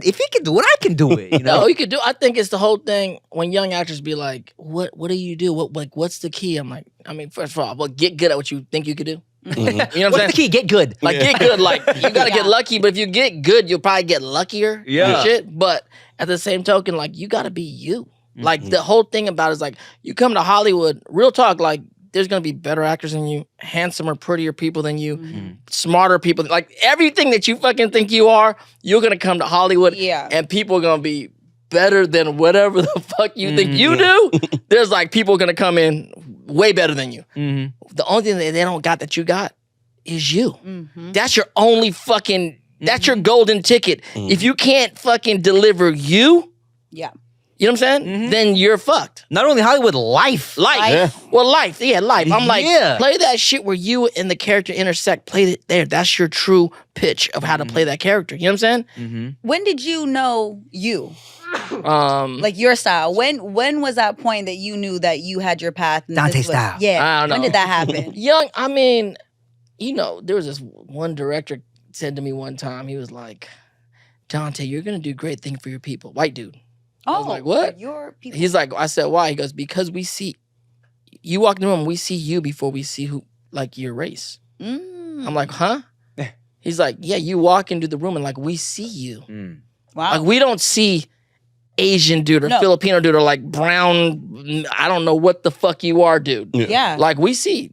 if he can do it, I can do it. No, you could do. I think it's the whole thing when young actors be like, "What do you do? What's the key?" I'm like, first of all, well, get good at what you think you could do. You know what I'm What's saying? the key? Get good. Like get good. Like you gotta get lucky, but if you get good, you'll probably get luckier. Yeah. And shit. But at the same token, like you gotta be you. Like the whole thing about it is like you come to Hollywood, real talk, like there's gonna be better actors than you, handsomer, prettier people than you, smarter people. Like everything that you fucking think you are, you're gonna come to Hollywood, Yeah. and people are gonna be better than whatever the fuck you think you do. There's like people gonna come in way better than you. The only thing that they don't got that you got is you. That's your only fucking. That's your golden ticket. If you can't fucking deliver you. Yeah. You know what I'm saying? Then you're fucked. Not only Hollywood, life. Life. Yeah. Well, life. Yeah, life. I'm like, Yeah. play that shit where you and the character intersect. Play it there. That's your true pitch of how to play that character. You know what I'm saying? When did you know you? Um, Like your style. When was that point that you knew that you had your path? And Dante this was- style. Yeah. I don't When know. did that happen? young, there was this one director said to me one time, he was like, Dante, you're going to do great things for your people. White dude. I was like, what? Your people. He's like, I said, why? He goes, because we see, you walk in the room, we see you before we see your race. I'm like, huh? He's like, yeah, you walk into the room and like, we see you. Wow. Like, we don't see Asian dude or No. Filipino dude or like brown, I don't know what the fuck you are, dude. Yeah. Like, we see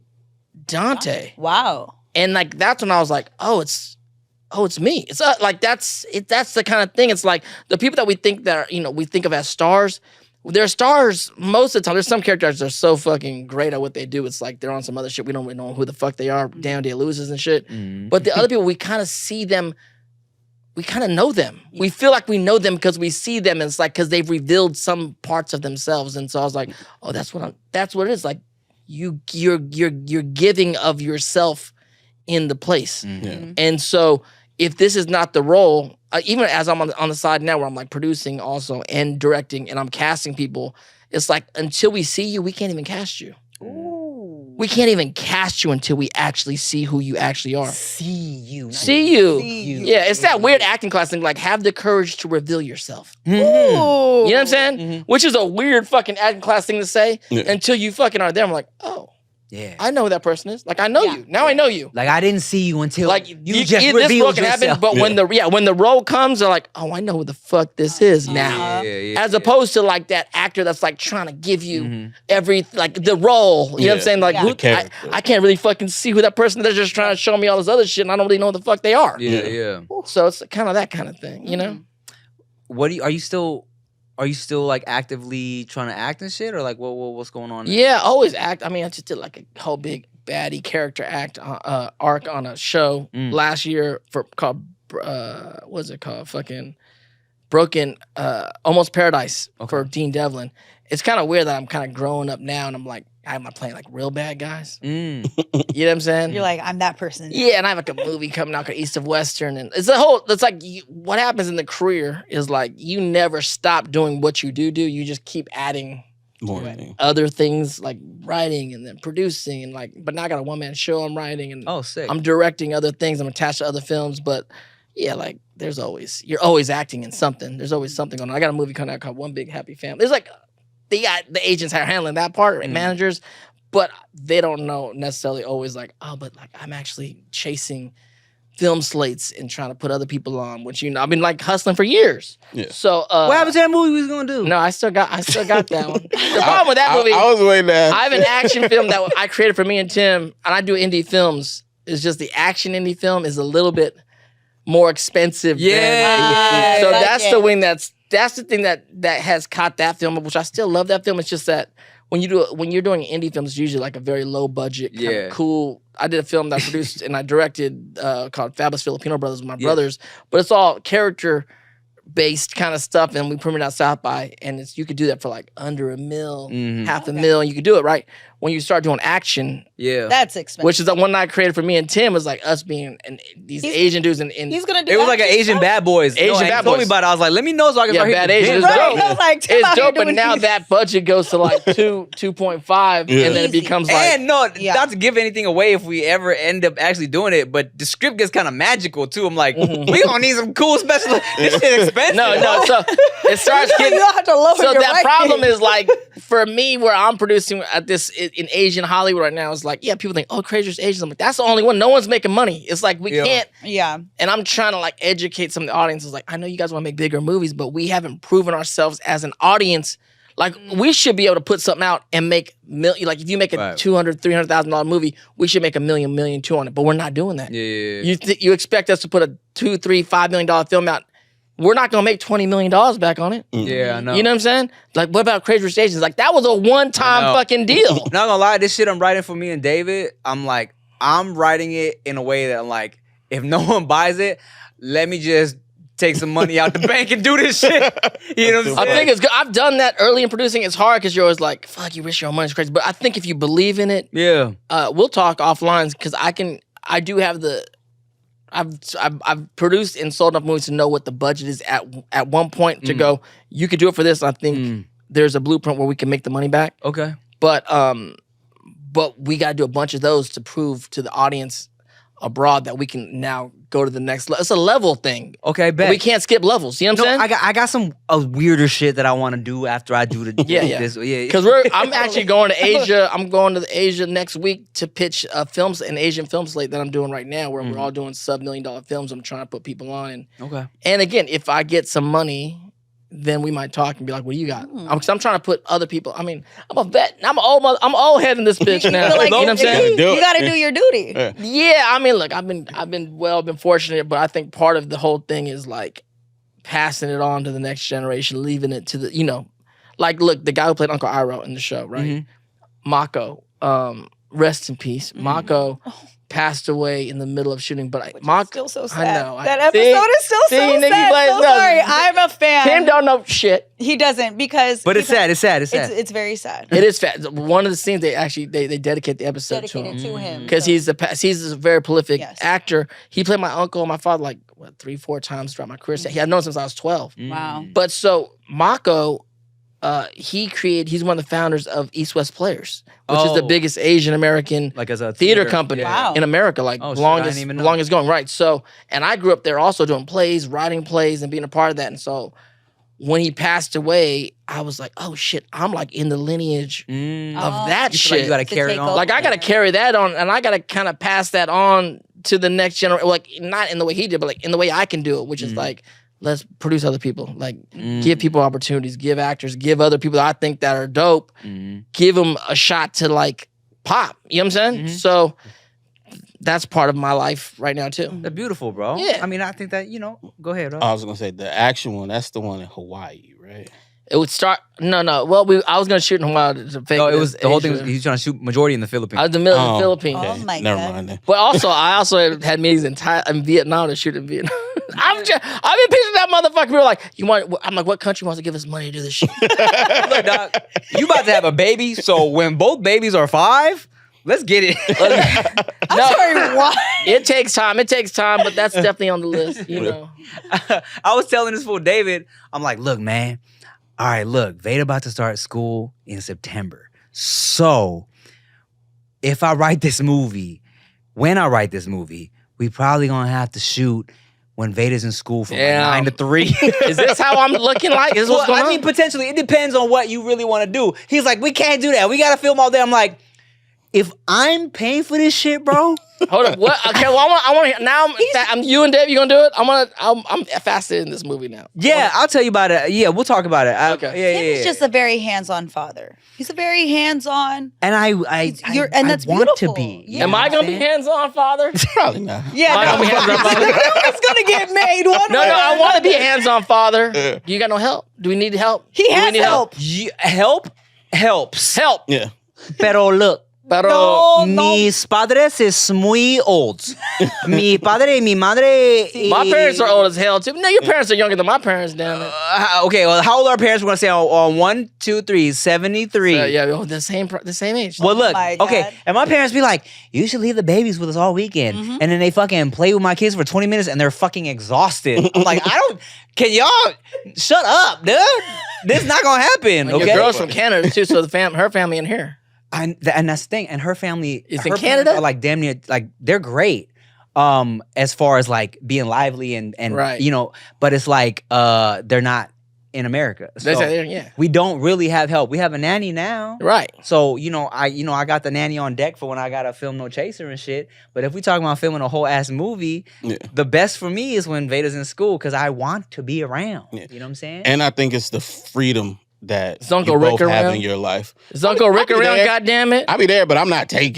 Dante. Wow. And like, that's when I was like, oh, it's me. It's like, that's the kind of thing. It's like the people that we think that are, we think of as stars, they're stars most of the time. There's some characters that are so fucking great at what they do. It's like they're on some other shit. We don't really know who the fuck they are. Damn day losers and shit. But the other people, we kind of see them. We kind of know them. We feel like we know them because we see them. And it's like, because they've revealed some parts of themselves. And so I was like, oh, that's what it is. Like you're giving of yourself in the place. And so if this is not the role, even as I'm on the side now where I'm like producing also and directing and I'm casting people, it's like until we see you, we can't even cast you. Ooh. We can't even cast you until we actually see who you actually are. See you. See you. See you. Yeah, it's that weird acting class thing, like have the courage to reveal yourself. Ooh. You know what I'm saying? Which is a weird fucking acting class thing to say Yeah. until you fucking are there. I'm like, oh. Yeah. I know who that person is. Like I know Yeah. you. Now I know you. Like I didn't see you until Like you this just role revealed can yourself. happen, but when the role comes, they're like, oh, I know who the fuck this is now. As opposed to like that actor that's like trying to give you every like the role. You know what I'm saying? Like Yeah. who, The character. I can't really fucking see who that person is. They're just trying to show me all this other shit, and I don't really know what the fuck they are. Yeah. So it's kind of that kind of thing, you know? What do you, are you still like actively trying to act and shit, or like what's going on? There? Yeah, always act. I mean, I just did like a whole big baddie character arc on a show last year called what's it called? Fucking Broken Almost Paradise for Dean Devlin. It's kind of weird that I'm kind of growing up now and I'm like, am I playing like real bad guys? You know what I'm saying? You're like, I'm that person. Yeah, and I have like a movie coming out called East of Western, and it's like what happens in the career is like you never stop doing what you do. You just keep adding More thing. other things like writing and then producing and like. But now I got a one-man show I'm writing and Sick. I'm directing other things. I'm attached to other films, but yeah, like you're always acting in something. There's always something going on. I got a movie coming out called One Big Happy Family. There's like they got the agents are handling that part and managers, but they don't know necessarily always like, oh, but like I'm actually chasing film slates and trying to put other people on, which I've been like hustling for years. Yeah. So what happened to that movie we was gonna do? No, I still got that one. The problem with that movie, I was waiting there. I have an action film that I created for me and Tim, and I do indie films. It's just the action indie film is a little bit more expensive. Yeah. So I like that's it. the wing that's the thing that has caught that film, which I still love that film. It's just that when you're doing indie films, it's usually like a very low budget, kind of cool. I did a film that I produced and I directed called Fabulous Filipino Brothers with my brothers, but it's all character based kind of stuff, and we premiered out South by, and you could do that for like under $1 million, half a million. You could do it right when you start doing action. Yeah. That's expensive. Which is the one I created for me and Tim was like us being these Asian dudes and He's gonna do. It was like an Asian Bad Boys. Asian and he Bad told me Boys. about it. I was like, let me know so I can start Bad hitting the Asian gym. is Right, dope. I was like, Tim It's out here dope, but doing now these. that budget goes to like 2.5, and then it Easy. becomes like And no, Yeah. not to give anything away if we ever end up actually doing it, but the script gets kind of magical too. I'm like, we gonna need some cool special. This shit expensive. no. So it starts You getting. don't have to lower So your that writing. problem is like for me, where I'm producing at this in Asian Hollywood right now, is like, yeah, people think, oh, Crazier's Asian. I'm like, that's the only one. No one's making money. It's like we can't. Yeah. And I'm trying to like educate some of the audiences. Like, I know you guys want to make bigger movies, but we haven't proven ourselves as an audience. Like, we should be able to put something out and make like if you make a $200,000, $300,000 movie, we should make $1 million, $2 on it. But we're not doing that. Yeah. You expect us to put a $2, $3, $5 million film out? We're not gonna make $20 million back on it. Yeah, I know. You know what I'm saying? Like, what about Crazy Rich Asians? Like, that was a one-time I know. fucking deal. Not gonna lie, this shit I'm writing for me and David, I'm like, I'm writing it in a way that I'm like, if no one buys it, let me just take some money out the bank and do this shit. You know what I'm I saying? think it's good. I've done that early in producing. It's hard because you're always like, fuck, you risk your own money. It's crazy. But I think if you believe in it, Yeah. we'll talk offline because I do have the. I've produced and sold enough movies to know what the budget is at one point to go, you could do it for this. I think there's a blueprint where we can make the money back. Okay. But we got to do a bunch of those to prove to the audience abroad that we can now go to the next level. It's a level thing. Okay, bet. We can't skip levels. You know what I'm saying? I got some weirder shit that I want to do after I do the Yeah. this. Yeah. Because I'm actually going to Asia. I'm going to Asia next week to pitch an Asian film slate that I'm doing right now, where we're all doing sub-$1 million films. I'm trying to put people on, and again, if I get some money, then we might talk and be like, "What do you got?" Because I'm trying to put other people. I mean, I'm a vet. I'm old head in this bitch now. Feel like you know what I'm saying? Do it. You got to do your duty. Yeah. I mean, look, I've been fortunate, but I think part of the whole thing is like passing it on to the next generation, leaving it to the, like, look, the guy who played Uncle Iroh in the show, right? Mako, rest in peace. Mako passed away in the middle of shooting, but Mako, Still so sad. I know. That episode is still so Nikki sad. Blaze, So no. sorry. I'm a fan. Tim don't know shit. He doesn't because. But it's sad. It's sad. It's sad. It's very sad. It is fat. One of the scenes they actually they dedicate the episode Dedicated to him. to him Because so. he's a very prolific Yes. actor. He played my uncle and my father like 3-4 times throughout my career. I've known him since I was 12. Wow. But so Mako, he's one of the founders of East West Players, which is the Oh. biggest Asian American Like as a theater company Wow. in America, like Oh, shit, I didn't even know. longest going. Right. So, and I grew up there also doing plays, writing plays, and being a part of that. And so, when he passed away, I was like, oh shit, I'm like in the lineage Mm. of that You feel like shit. you gotta To carry take on. over. Like I gotta carry that on, and I gotta kind of pass that on to the next generation. Like not in the way he did, but like in the way I can do it, which is like let's produce other people, like give people opportunities, give actors, give other people that I think that are dope, give them a shot to like pop. You know what I'm saying? So that's part of my life right now too. That's beautiful, bro. Yeah. I mean, I think that go ahead. Bro. I was gonna say the action one. That's the one in Hawaii, right? It would start. No. Well, I was gonna shoot in Hawaii to fake. No, it was the whole thing. Asia. He's trying to shoot majority in the Philippines. I was in the middle of the Oh, Philippines. okay. Oh my Never God. mind then. But also, I also had meetings in Vietnam to shoot in Vietnam. I've been picturing that motherfucker. We were like, I'm like, what country wants to give us money to do this shit? Look, dog, you about to have a baby, so when both babies are 5, let's get it. I'm sorry, what? It takes time. But that's definitely on the list. You know. I was telling this fool David, I'm like, look, man. All right, look, Veda about to start school in September. So if I write this movie, when I write this movie, we probably gonna have to shoot when Veda's in school from like Yeah. 9 to 3. Is this how I'm looking like? Is this what's Well, going I mean, on? potentially. It depends on what you really want to do. He's like, we can't do that. We got to film all day. I'm like, if I'm paying for this shit, bro, Hold up. What? Okay. Well, I want to. Now I'm you and Dave. You gonna do it? I'm fasted in this movie now. yeah, I'll tell you about it. Yeah, we'll talk about it. Okay. Yeah, Tim yeah, is yeah. just a very hands-on father. He's a very hands-on. And I and that's want to beautiful. be. Yeah. Am I gonna be hands-on, father? Probably not. Yeah, Am I gonna be hands-on, father? it's gonna get made one No, way. no. or I want to be a another. hands-on father. You got no help? Do we need help? He Do we has need help. Help helps. Help. Yeah. Pero look, Pero No, no. mis padres es muy old. Mi padre, mi madre. my parents are old as hell too. No, your parents are younger than my parents, damn it. Okay, well, how old are our parents? We're gonna say on 1, 2, 3, 73. Yeah, oh, the same age. Well, look, my okay, God. and my parents be like, you should leave the babies with us all weekend. Mm-hmm. And then they fucking play with my kids for 20 minutes and they're fucking exhausted. I'm like, can y'all shut up, dude? This is not gonna happen, And okay? Your girl's from Canada too, so her family in here. And that's the thing. And her family Is her in parents Canada? are like damn near, like, they're great. As far as like being lively and Right. but it's like they're not in America. So Yeah, we don't really have help. We have a nanny now. right. So, I got the nanny on deck for when I gotta film No Chaser and shit. But if we talk about filming a whole ass movie, Yeah. the best for me is when Veda's in school because I want to be around. Yeah. You know what I'm saying? And I think it's the freedom that Is Uncle you Rick both have around? in your life. Is Uncle Rick I'll be around? there. God damn it! I'll be there, but I'm not fucking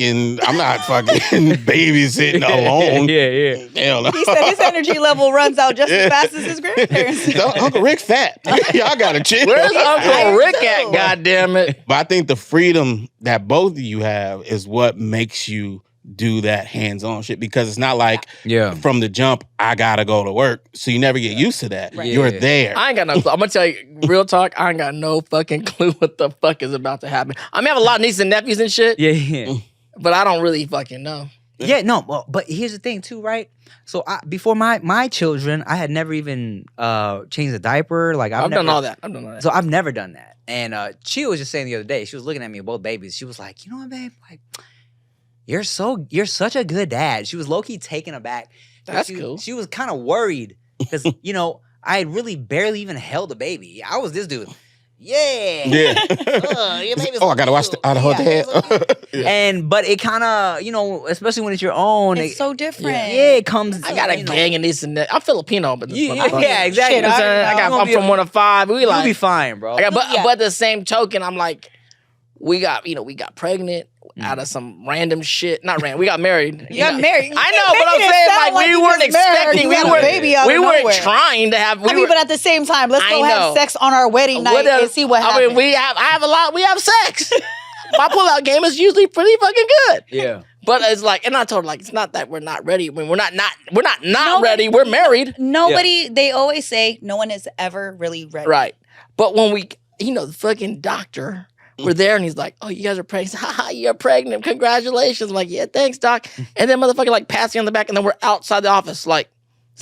babysitting alone. yeah. Hell no. He said his energy level runs out just as fast as his grandparents. Uncle Rick fat. Y'all gotta chill. Where's Uncle I Rick know. at? God damn it! But I think the freedom that both of you have is what makes you do that hands-on shit, because it's not like Yeah. from the jump, I gotta go to work. So you never get used to that. Right. You're Yeah. there. I ain't got no clue. I'm gonna tell you, real talk. I ain't got no fucking clue what the fuck is about to happen. I mean, I have a lot of nieces and nephews and shit, Yeah. but I don't really fucking know. Yeah, no, but here's the thing too, right? So before my children, I had never even changed a diaper. Like I've never done all that. I've done all that. So I've never done that. And she was just saying the other day, she was looking at me with both babies. She was like, you know what, babe? Like, you're such a good dad. She was low-key taken aback. That's she, cool. She was kind of worried because, I had really barely even held a baby. I was this dude. Yeah. Yeah. Your baby's I gotta watch cute. out of her Yeah, head. Yeah. but it kind of, especially when it's your own. It's so different. yeah, it comes. I got a gang of nieces and nephews. I'm Filipino, but this Yeah, motherfucker. yeah, exactly. You know what I'm saying? I'm from 1 of 5. We You'll like. be fine, bro. But Yeah. the same token, I'm like, we got pregnant out of some random shit. Not random. We got married. You got married. I You know, but I'm making it saying sound like we you weren't just married, expecting. you got a baby out We of weren't nowhere. trying to have. I mean, but at the same time, let's go I have know. sex on our wedding night What else? and see what I happens. mean, we have sex. My pull-out game is usually pretty fucking good. Yeah. But it's like, and I told her like, it's not that we're not ready. I mean, we're not Nobody- ready. We're married, Nobody, they always say no one is ever really ready. right? But when we, the fucking doctor, we're there, and he's like, "Oh, you guys are pregnant. Haha, you're pregnant. Congratulations!" I'm like, "Yeah, thanks, doc." And then motherfucker like pats me on the back, and then we're outside the office, like,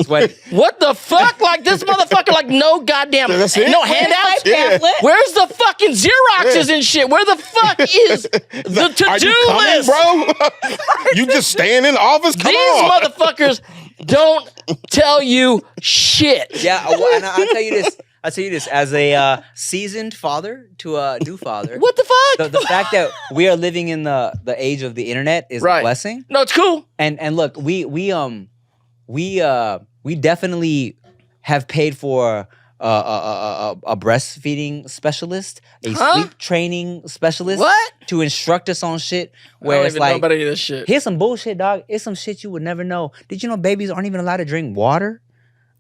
Sweat. what the fuck? Like this motherfucker, like no goddamn, That's it? no Where's handouts. Yeah. Pamphlet? Where's the fucking Xeroxes and shit? Where the fuck is the Are to-do you coming, list? bro? You just staying in the office? Come These on. motherfuckers don't tell you shit. Yeah, and I'll tell you this. I'll tell you this, as a seasoned father to a new father, What the fuck? the fact that we are living in the age of the internet is a blessing. No, it's cool. And look, we definitely have paid for a breastfeeding specialist, a sleep training specialist, What? to instruct us on shit. I Where don't it's even know like, about any of this shit. here's some bullshit, dog. It's some shit you would never know. Did you know babies aren't even allowed to drink water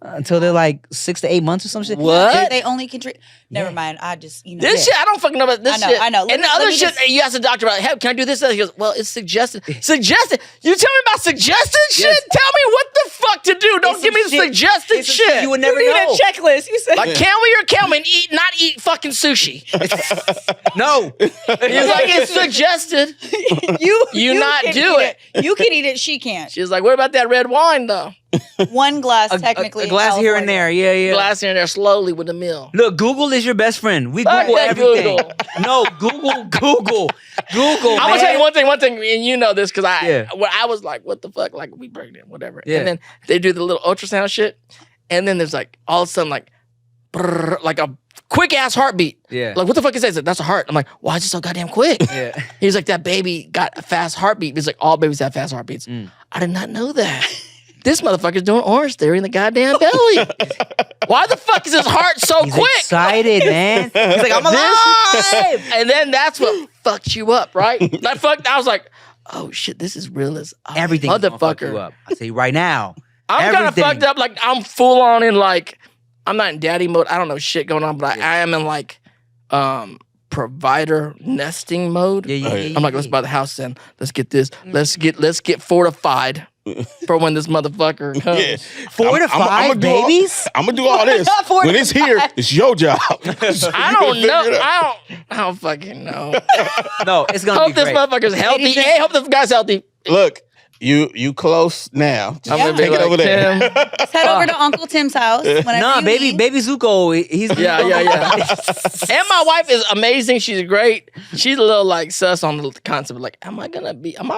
until they're like 6 to 8 months or some shit? What? They only can drink. Never mind. I just This shit, I don't fucking know about this I know, shit. I know. And the other shit, you ask the doctor about, hey, can I do this? He goes, well, it's suggested. Suggested? You tell me about suggested shit? Yes. Tell me what the fuck to do. Don't It's give me some the shit- suggested it's some shit shit. you would never You need know. a checklist. You said Like, can we or can we not eat fucking sushi? No. He's like, it's suggested. you not can do eat it. You can eat it. She can't. She's like, what about that red wine, though? One glass, A technically. in glass here and California. there. Yeah, yeah. Glass here and there slowly with the meal. Look, Google is your best friend. We Fuck Google that everything. Google. No, Google. Google, I'm gonna tell you one thing, and you know this because Yeah. I was like, what the fuck, like we pregnant, whatever. Yeah. And then they do the little ultrasound shit, and then there's like all of a sudden like, brrr, like a quick ass heartbeat. Yeah. Like what the fuck is that? He's like, that's a heart. I'm like, why is it so goddamn quick? Yeah. He's like, that baby got a fast heartbeat. He's like, all babies have fast heartbeats. Mm. I did not know that. This motherfucker's doing Orange Theory in the goddamn belly. Why the fuck is his heart so He's quick? excited, man. He's like, I'm alive. And then that's what fucked you up, right? I was like, oh shit, this is real as Everything is gonna fuck you motherfucker. up. I tell you right now. I'm kind of Everything. fucked up. Like I'm full on in like, I'm not in daddy mode. I don't know shit going on, but I am in like provider nesting mode. Yeah, yeah, yeah. I'm like, let's buy the house then. Let's get this. Let's get fortified for when this motherfucker comes. Yeah. 4 to 5 babies? I'm gonna do all this. Not 4 to When it's here, it's your job. I don't know. I don't fucking know. No, it's gonna Hope be this great. motherfucker's healthy. Ladies and- Hey, hope this guy's healthy. Look, you close now. Just I'm gonna take be it like, over there. Tim. Let's head over to Uncle Tim's house. Whenever Nah, you baby need. Zuko, he's Yeah. And my wife is amazing. She's great. She's a little like sus on the concept. Like, am I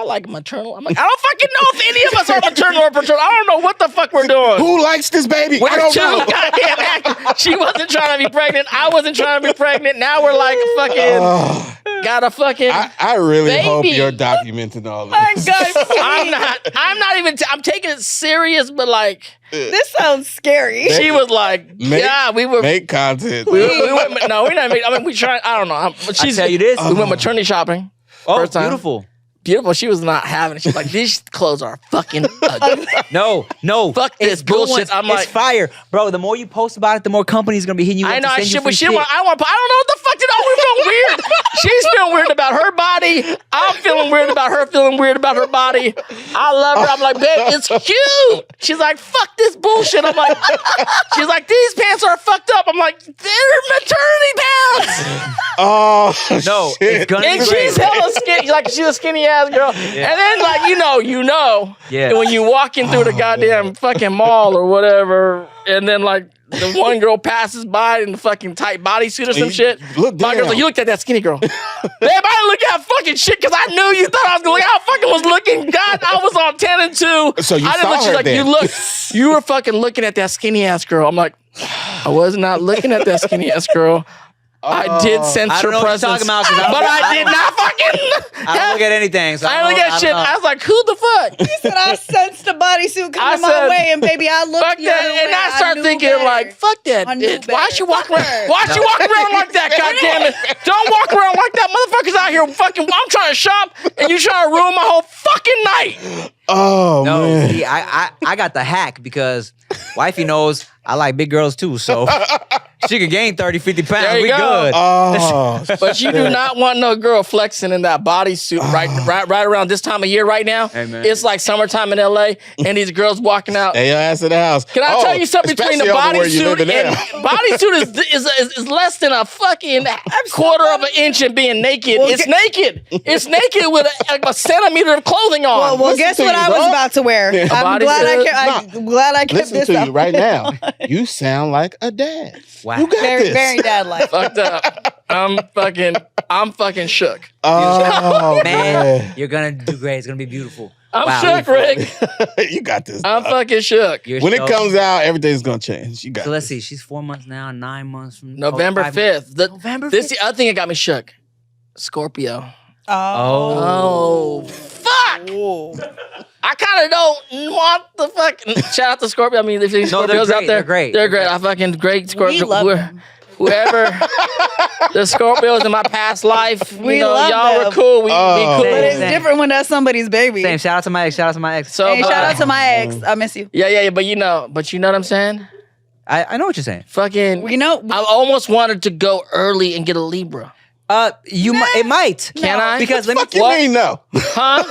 like maternal? I'm like, I don't fucking know if any of us are maternal or paternal. I don't know what the fuck we're doing. Who likes this baby? We're I don't too know. goddamn active. She wasn't trying to be pregnant. I wasn't trying to be pregnant. Now we're like fucking got a fucking. I really hope Baby. you're documenting all My this. God, I'm not even. I'm taking it serious, but like This sounds scary. she was like, Make- yeah, we were. Make content. We went. No, we're not. I mean, we tried. I don't know. I tell you this. We went maternity shopping. Oh, First time. beautiful. Beautiful. She was not having it. She's like, these clothes are fucking ugly. No. Fuck It's this good bullshit. ones. I'm it's like, fire, bro. The more you post about it, the more companies gonna be hitting you. I up know to I send you shit, free but she shit. want. I don't know what the fuck to know. We feel weird. She's feeling weird about her body. I'm feeling weird about her feeling weird about her body. I love her. I'm like, babe, it's cute. She's like, fuck this bullshit. I'm like, she's like, these pants are fucked up. I'm like, they're maternity pants. Oh No, shit. it's gonna And be great. she's hella skinny. Like she's a skinny ass girl. And then like you know, Yeah. when you walking through the goddamn fucking mall or whatever, and then like the one girl passes by in the fucking tight bodysuit or some You shit. look My girl's down. like, you looked at that skinny girl. Babe, I didn't look at fucking shit because I knew you thought I was gonna look. I fucking was looking. God, I was on 10 and 2. So you I didn't saw look. She's her like, then. you were fucking looking at that skinny ass girl. I'm like, I was not looking at that skinny ass girl. I did sense I your don't know what you're presence, talking about, 'cause but I did not fucking. I don't look at anything. So I didn't look at shit. I was like, who the fuck? Said I sensed a bodysuit I coming my said, way, and baby, I looked Fuck the other that. way. And I start knew thinking better. like, fuck that I knew bitch. Why better. she walk Fuck around? her. Why she walk around like that? God damn it! Don't walk around like that. Motherfuckers out here fucking. I'm trying to shop, and you trying to ruin my whole fucking night. Oh no, man. see, I got the hack because wifey knows I like big girls too, so she can gain 30, 50 pounds. There you We go. good. Oh, But you do not want no girl flexing in that bodysuit right around this time of year right now. Hey, man. It's like summertime in LA, and these girls walking out. Hey, your ass in the house. Can I tell you something between the especially over where you bodysuit living and now. bodysuit is less than a fucking quarter of an inch and being naked. Well, It's naked. It's naked with a centimeter of clothing on. Well, Listen guess to what you, I was dog. about to wear. I'm bodysuit? glad I kept. I'm glad I kept Listen this to up. you right now. You sound like a dad. Wow. You got Very, this. very dad-like. Fucked up. I'm fucking shook. Oh, Man, you're gonna do great. It's gonna be beautiful. I'm Wow. shook, Rick. You got this. I'm dog. fucking shook. You're When it so- comes out, everything's gonna change. You got So let's this. see. She's 4 months now. 9 months from November 5 5th. November This 5th. the other thing that got me shook. Scorpio. Oh. Oh, fuck. Ooh. I kind of don't want the fucking shout out to Scorpio. I mean, if these No, they're Scorpios great, out there, they're great. They're great. I fucking great Scorpio. We love them. Whoever the Scorpios in my past life, We you know, love y'all were them. cool. We Oh. cool. But it's Same. different when that's somebody's baby. Same. Shout out to my ex. Shout out to my ex. So Hey, shout out to my ex. Mm. I miss you. yeah. But you know what I'm saying? I know what you're saying. Fucking, You know, I almost wanted to go early and get a Libra. It might. Can I? Because let me. Fuck you What? mean no? Huh?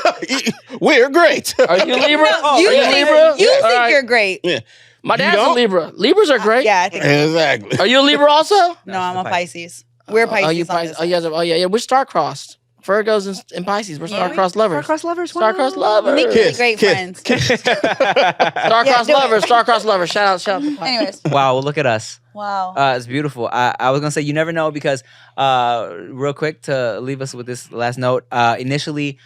We're great. Are you Libra? you Are you think, Libra? you All think right. you're great. Yeah, My You dad's a don't? Libra. Libras are great. Yeah, I think. exactly. Are you a Libra also? No, I'm a Pisces. We're Pisces. Oh, you on Pisces. this Oh, yeah. Oh, yeah. We're star-crossed. Virgos and Pisces. We're star-crossed lovers. Star-crossed lovers. Star-crossed one. lovers. Make really great friends. Star-crossed do it. lovers. Star-crossed lovers. Shout out. Anyways, Wow. Well, look at us. wow. It's beautiful. I was gonna say you never know because real quick to leave us with this last note. Initially,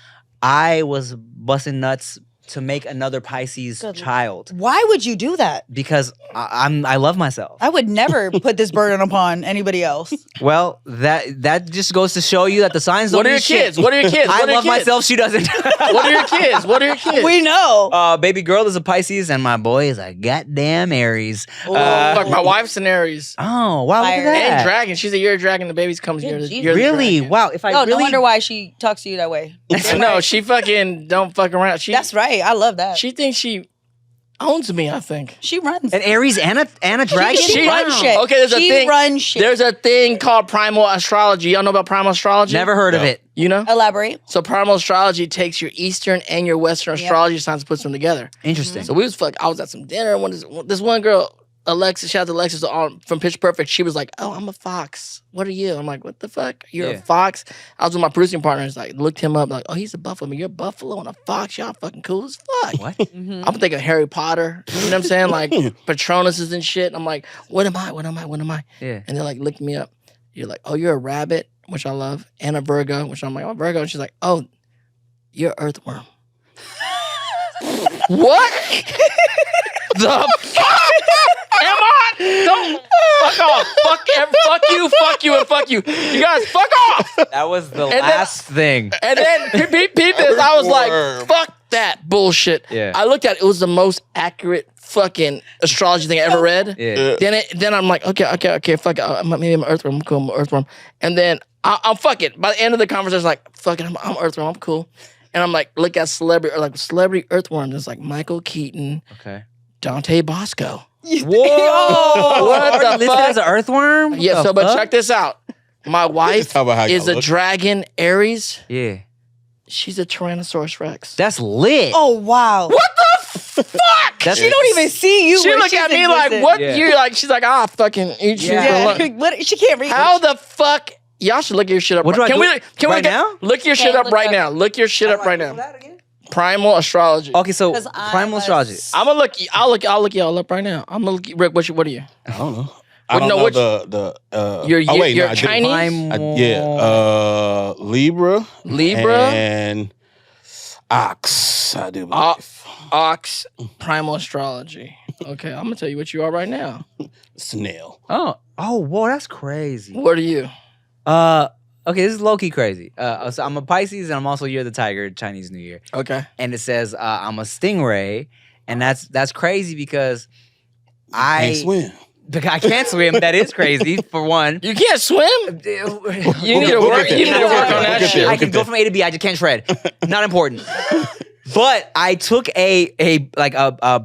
I was busting nuts to make another Pisces Good. child Why would you do that? because I love myself. I would never put this burden upon anybody else. Well, that just goes to show you that the signs don't What are mean your shit. kids? What are your kids? I What are your love kids? myself. She doesn't. What are your kids? What are your kids? We know. Baby girl is a Pisces and my boy is a goddamn Aries. Oh, fuck, my wife's an Aries. Oh wow, look at Fire. that. And dragon. She's a year of dragon. The baby's comes Yeah, year. Jesus. Year of the Really? dragon. Wow. If I Oh, really no wonder why she talks to you that way. No, she fucking don't fuck around. She That's right. I love that. She thinks she owns me. I think. She runs. an Aries and a dragon. She Wow. runs shit. Okay, there's a she thing- runs shit. There's a thing called primal astrology. Y'all know about primal astrology? Never heard of No. it. You know? Elaborate. So primal astrology takes your Eastern and your Western Yep. astrology signs and puts them together. Interesting. So we was I was at some dinner when this one girl, Alexis, shout out to Alexis from Pitch Perfect. She was like, "Oh, I'm a fox. What are you?" I'm like, "What the fuck? You're Yeah. a fox?" I was with my producing partners. Like, looked him up. Like, "Oh, he's a buffalo. You're a buffalo and a fox. Y'all fucking cool as fuck." What? Mm-hmm. I'm thinking Harry Potter. You know what I'm saying? Like Patronuses and shit. I'm like, "What am I? What am I? What am I?" Yeah. And they're like, looked me up. You're like, "Oh, you're a rabbit," which I love, and a Virgo, which I'm like, "I'm a Virgo." And she's like, "Oh, you're earthworm." What? The fuck am I? Don't fuck off. Fuck you, and fuck you. You guys, fuck off. That was the then- last thing. And then peep this. I was like, Earthworm. fuck that bullshit. Yeah. I looked at it. It was the most accurate fucking astrology thing I ever read. Yeah. Then I'm like, okay, fuck it. Maybe I'm an earthworm. I'm cool. I'm an earthworm. And then I'm fuck it. By the end of the conversation, like, fuck it. I'm earthworm. I'm cool. And I'm like, look at celebrity earthworms. It's like Michael Keaton, Okay. Dante Bosco. Whoa! What the listed fuck? as an earthworm? Yeah. The So, but fuck? check this out. My wife talk about how is y'all a look. dragon Aries. Yeah. She's a Tyrannosaurus Rex. That's lit. Oh wow. What the fuck? That's She don't even see you. She when look she's at me existing. like, what? Yeah. You like? She's like, ah, fucking eat you for Yeah. lunch. What? She can't read. How the fuck? Y'all should look your shit up. What do I can do? we? Can Right we get, now? Look your shit Okay, up look right up. now. Look your shit up right now. Primal astrology. Okay, so 'Cause I'm primal a astrology. I'm gonna look. I'll look y'all up right now. I'm gonna look. Rick, what are you? I don't know. Well, I don't no, know which- the You're wait, you're no, I do. Chinese. Yeah, Libra. Libra? And Ox. I do believe. Ox. Primal astrology. Okay, I'm gonna tell you what you are right now. Snail. Oh, whoa, that's crazy. What are you? Okay, this is low key crazy. So I'm a Pisces, and I'm also Year of the Tiger, Chinese New Year, Okay. and it says I'm a stingray, and that's crazy because Can't swim. because I can't swim. That is crazy for one. You can't swim. You need to we'll work. get You need there. to work We'll on get that there. shit. I can go from A to B. I just can't shred. Not important. But I took a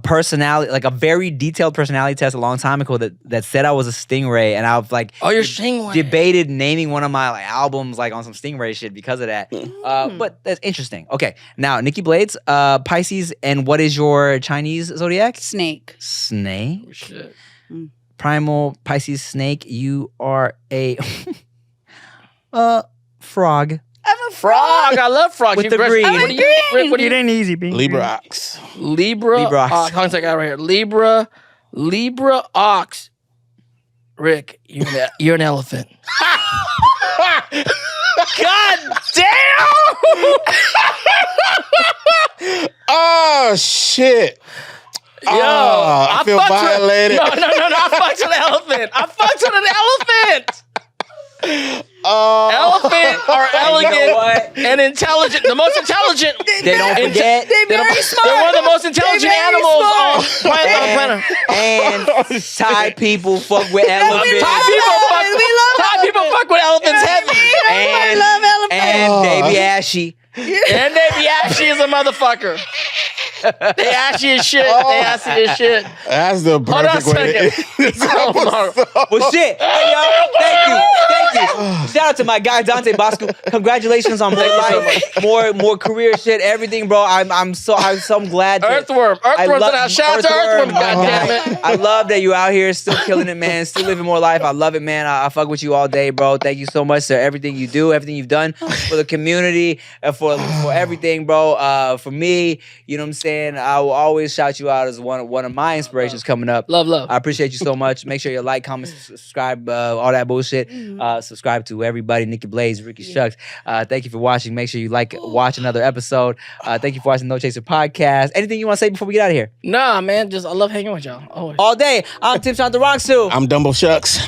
personality, like a very detailed personality test a long time ago that said I was a stingray, and I've like Oh, you're stingray. debated naming one of my like albums like on some stingray shit because of that. But that's interesting. Okay, now Nikki Blades, Pisces, and what is your Chinese zodiac? Snake. Snake. Oh, shit. Primal Pisces snake. You are a frog. I'm a Frog. I love frogs. With You the aggressive. green. What are you? Rick, what are you? ain't easy, being Libra Ox. Libra. Libra ox. Contact guy right here. Libra. Ox. Rick, you're an elephant. God damn! Oh shit! Yo, I feel fucked with- violated. No, I fucked with an elephant. I fucked with an elephant. Elephant are You know elegant what? and intelligent. The most intelligent. They don't forget. They very smart. They're one of the most intelligent very animals on smart. planet. And Thai people fuck with elephants. Thai people fuck with elephants heavy. I love elephants. And Baby Ashy. And Baby Ashy is a motherfucker. They ashy as shit. They ashy as shit. That's the on a perfect way to second. end this episode. Well, shit. Hey, y'all. Thank you. Shout out to my guy Dante Bosco. Congratulations on more life, more career shit, everything, bro. I'm so glad. Earthworm. Earthworm's in our shout out to Earthworm. Goddammit. I love that you out here still killing it, man. Still living more life. I love it, man. I fuck with you all day, bro. Thank you so much for everything you do, everything you've done for the community, for everything, bro. For me, you know what I'm saying? I will always shout you out as one of my inspirations coming up. Love. I appreciate you so much. Make sure you like, comment, subscribe, all that bullshit. Subscribe to everybody, Nikki Blaze, Ricky Shucks. Thank you for watching. Make sure you watch another episode. Thank you for watching No Chaser Podcast. Anything you want to say before we get out of here? Nah, man. Just I love hanging with y'all. Always. All day. I'm Tim Chantarangsu. I'm Dumbo Shucks.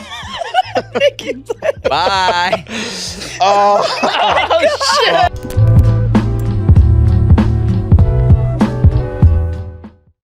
Bye. Oh. Oh shit.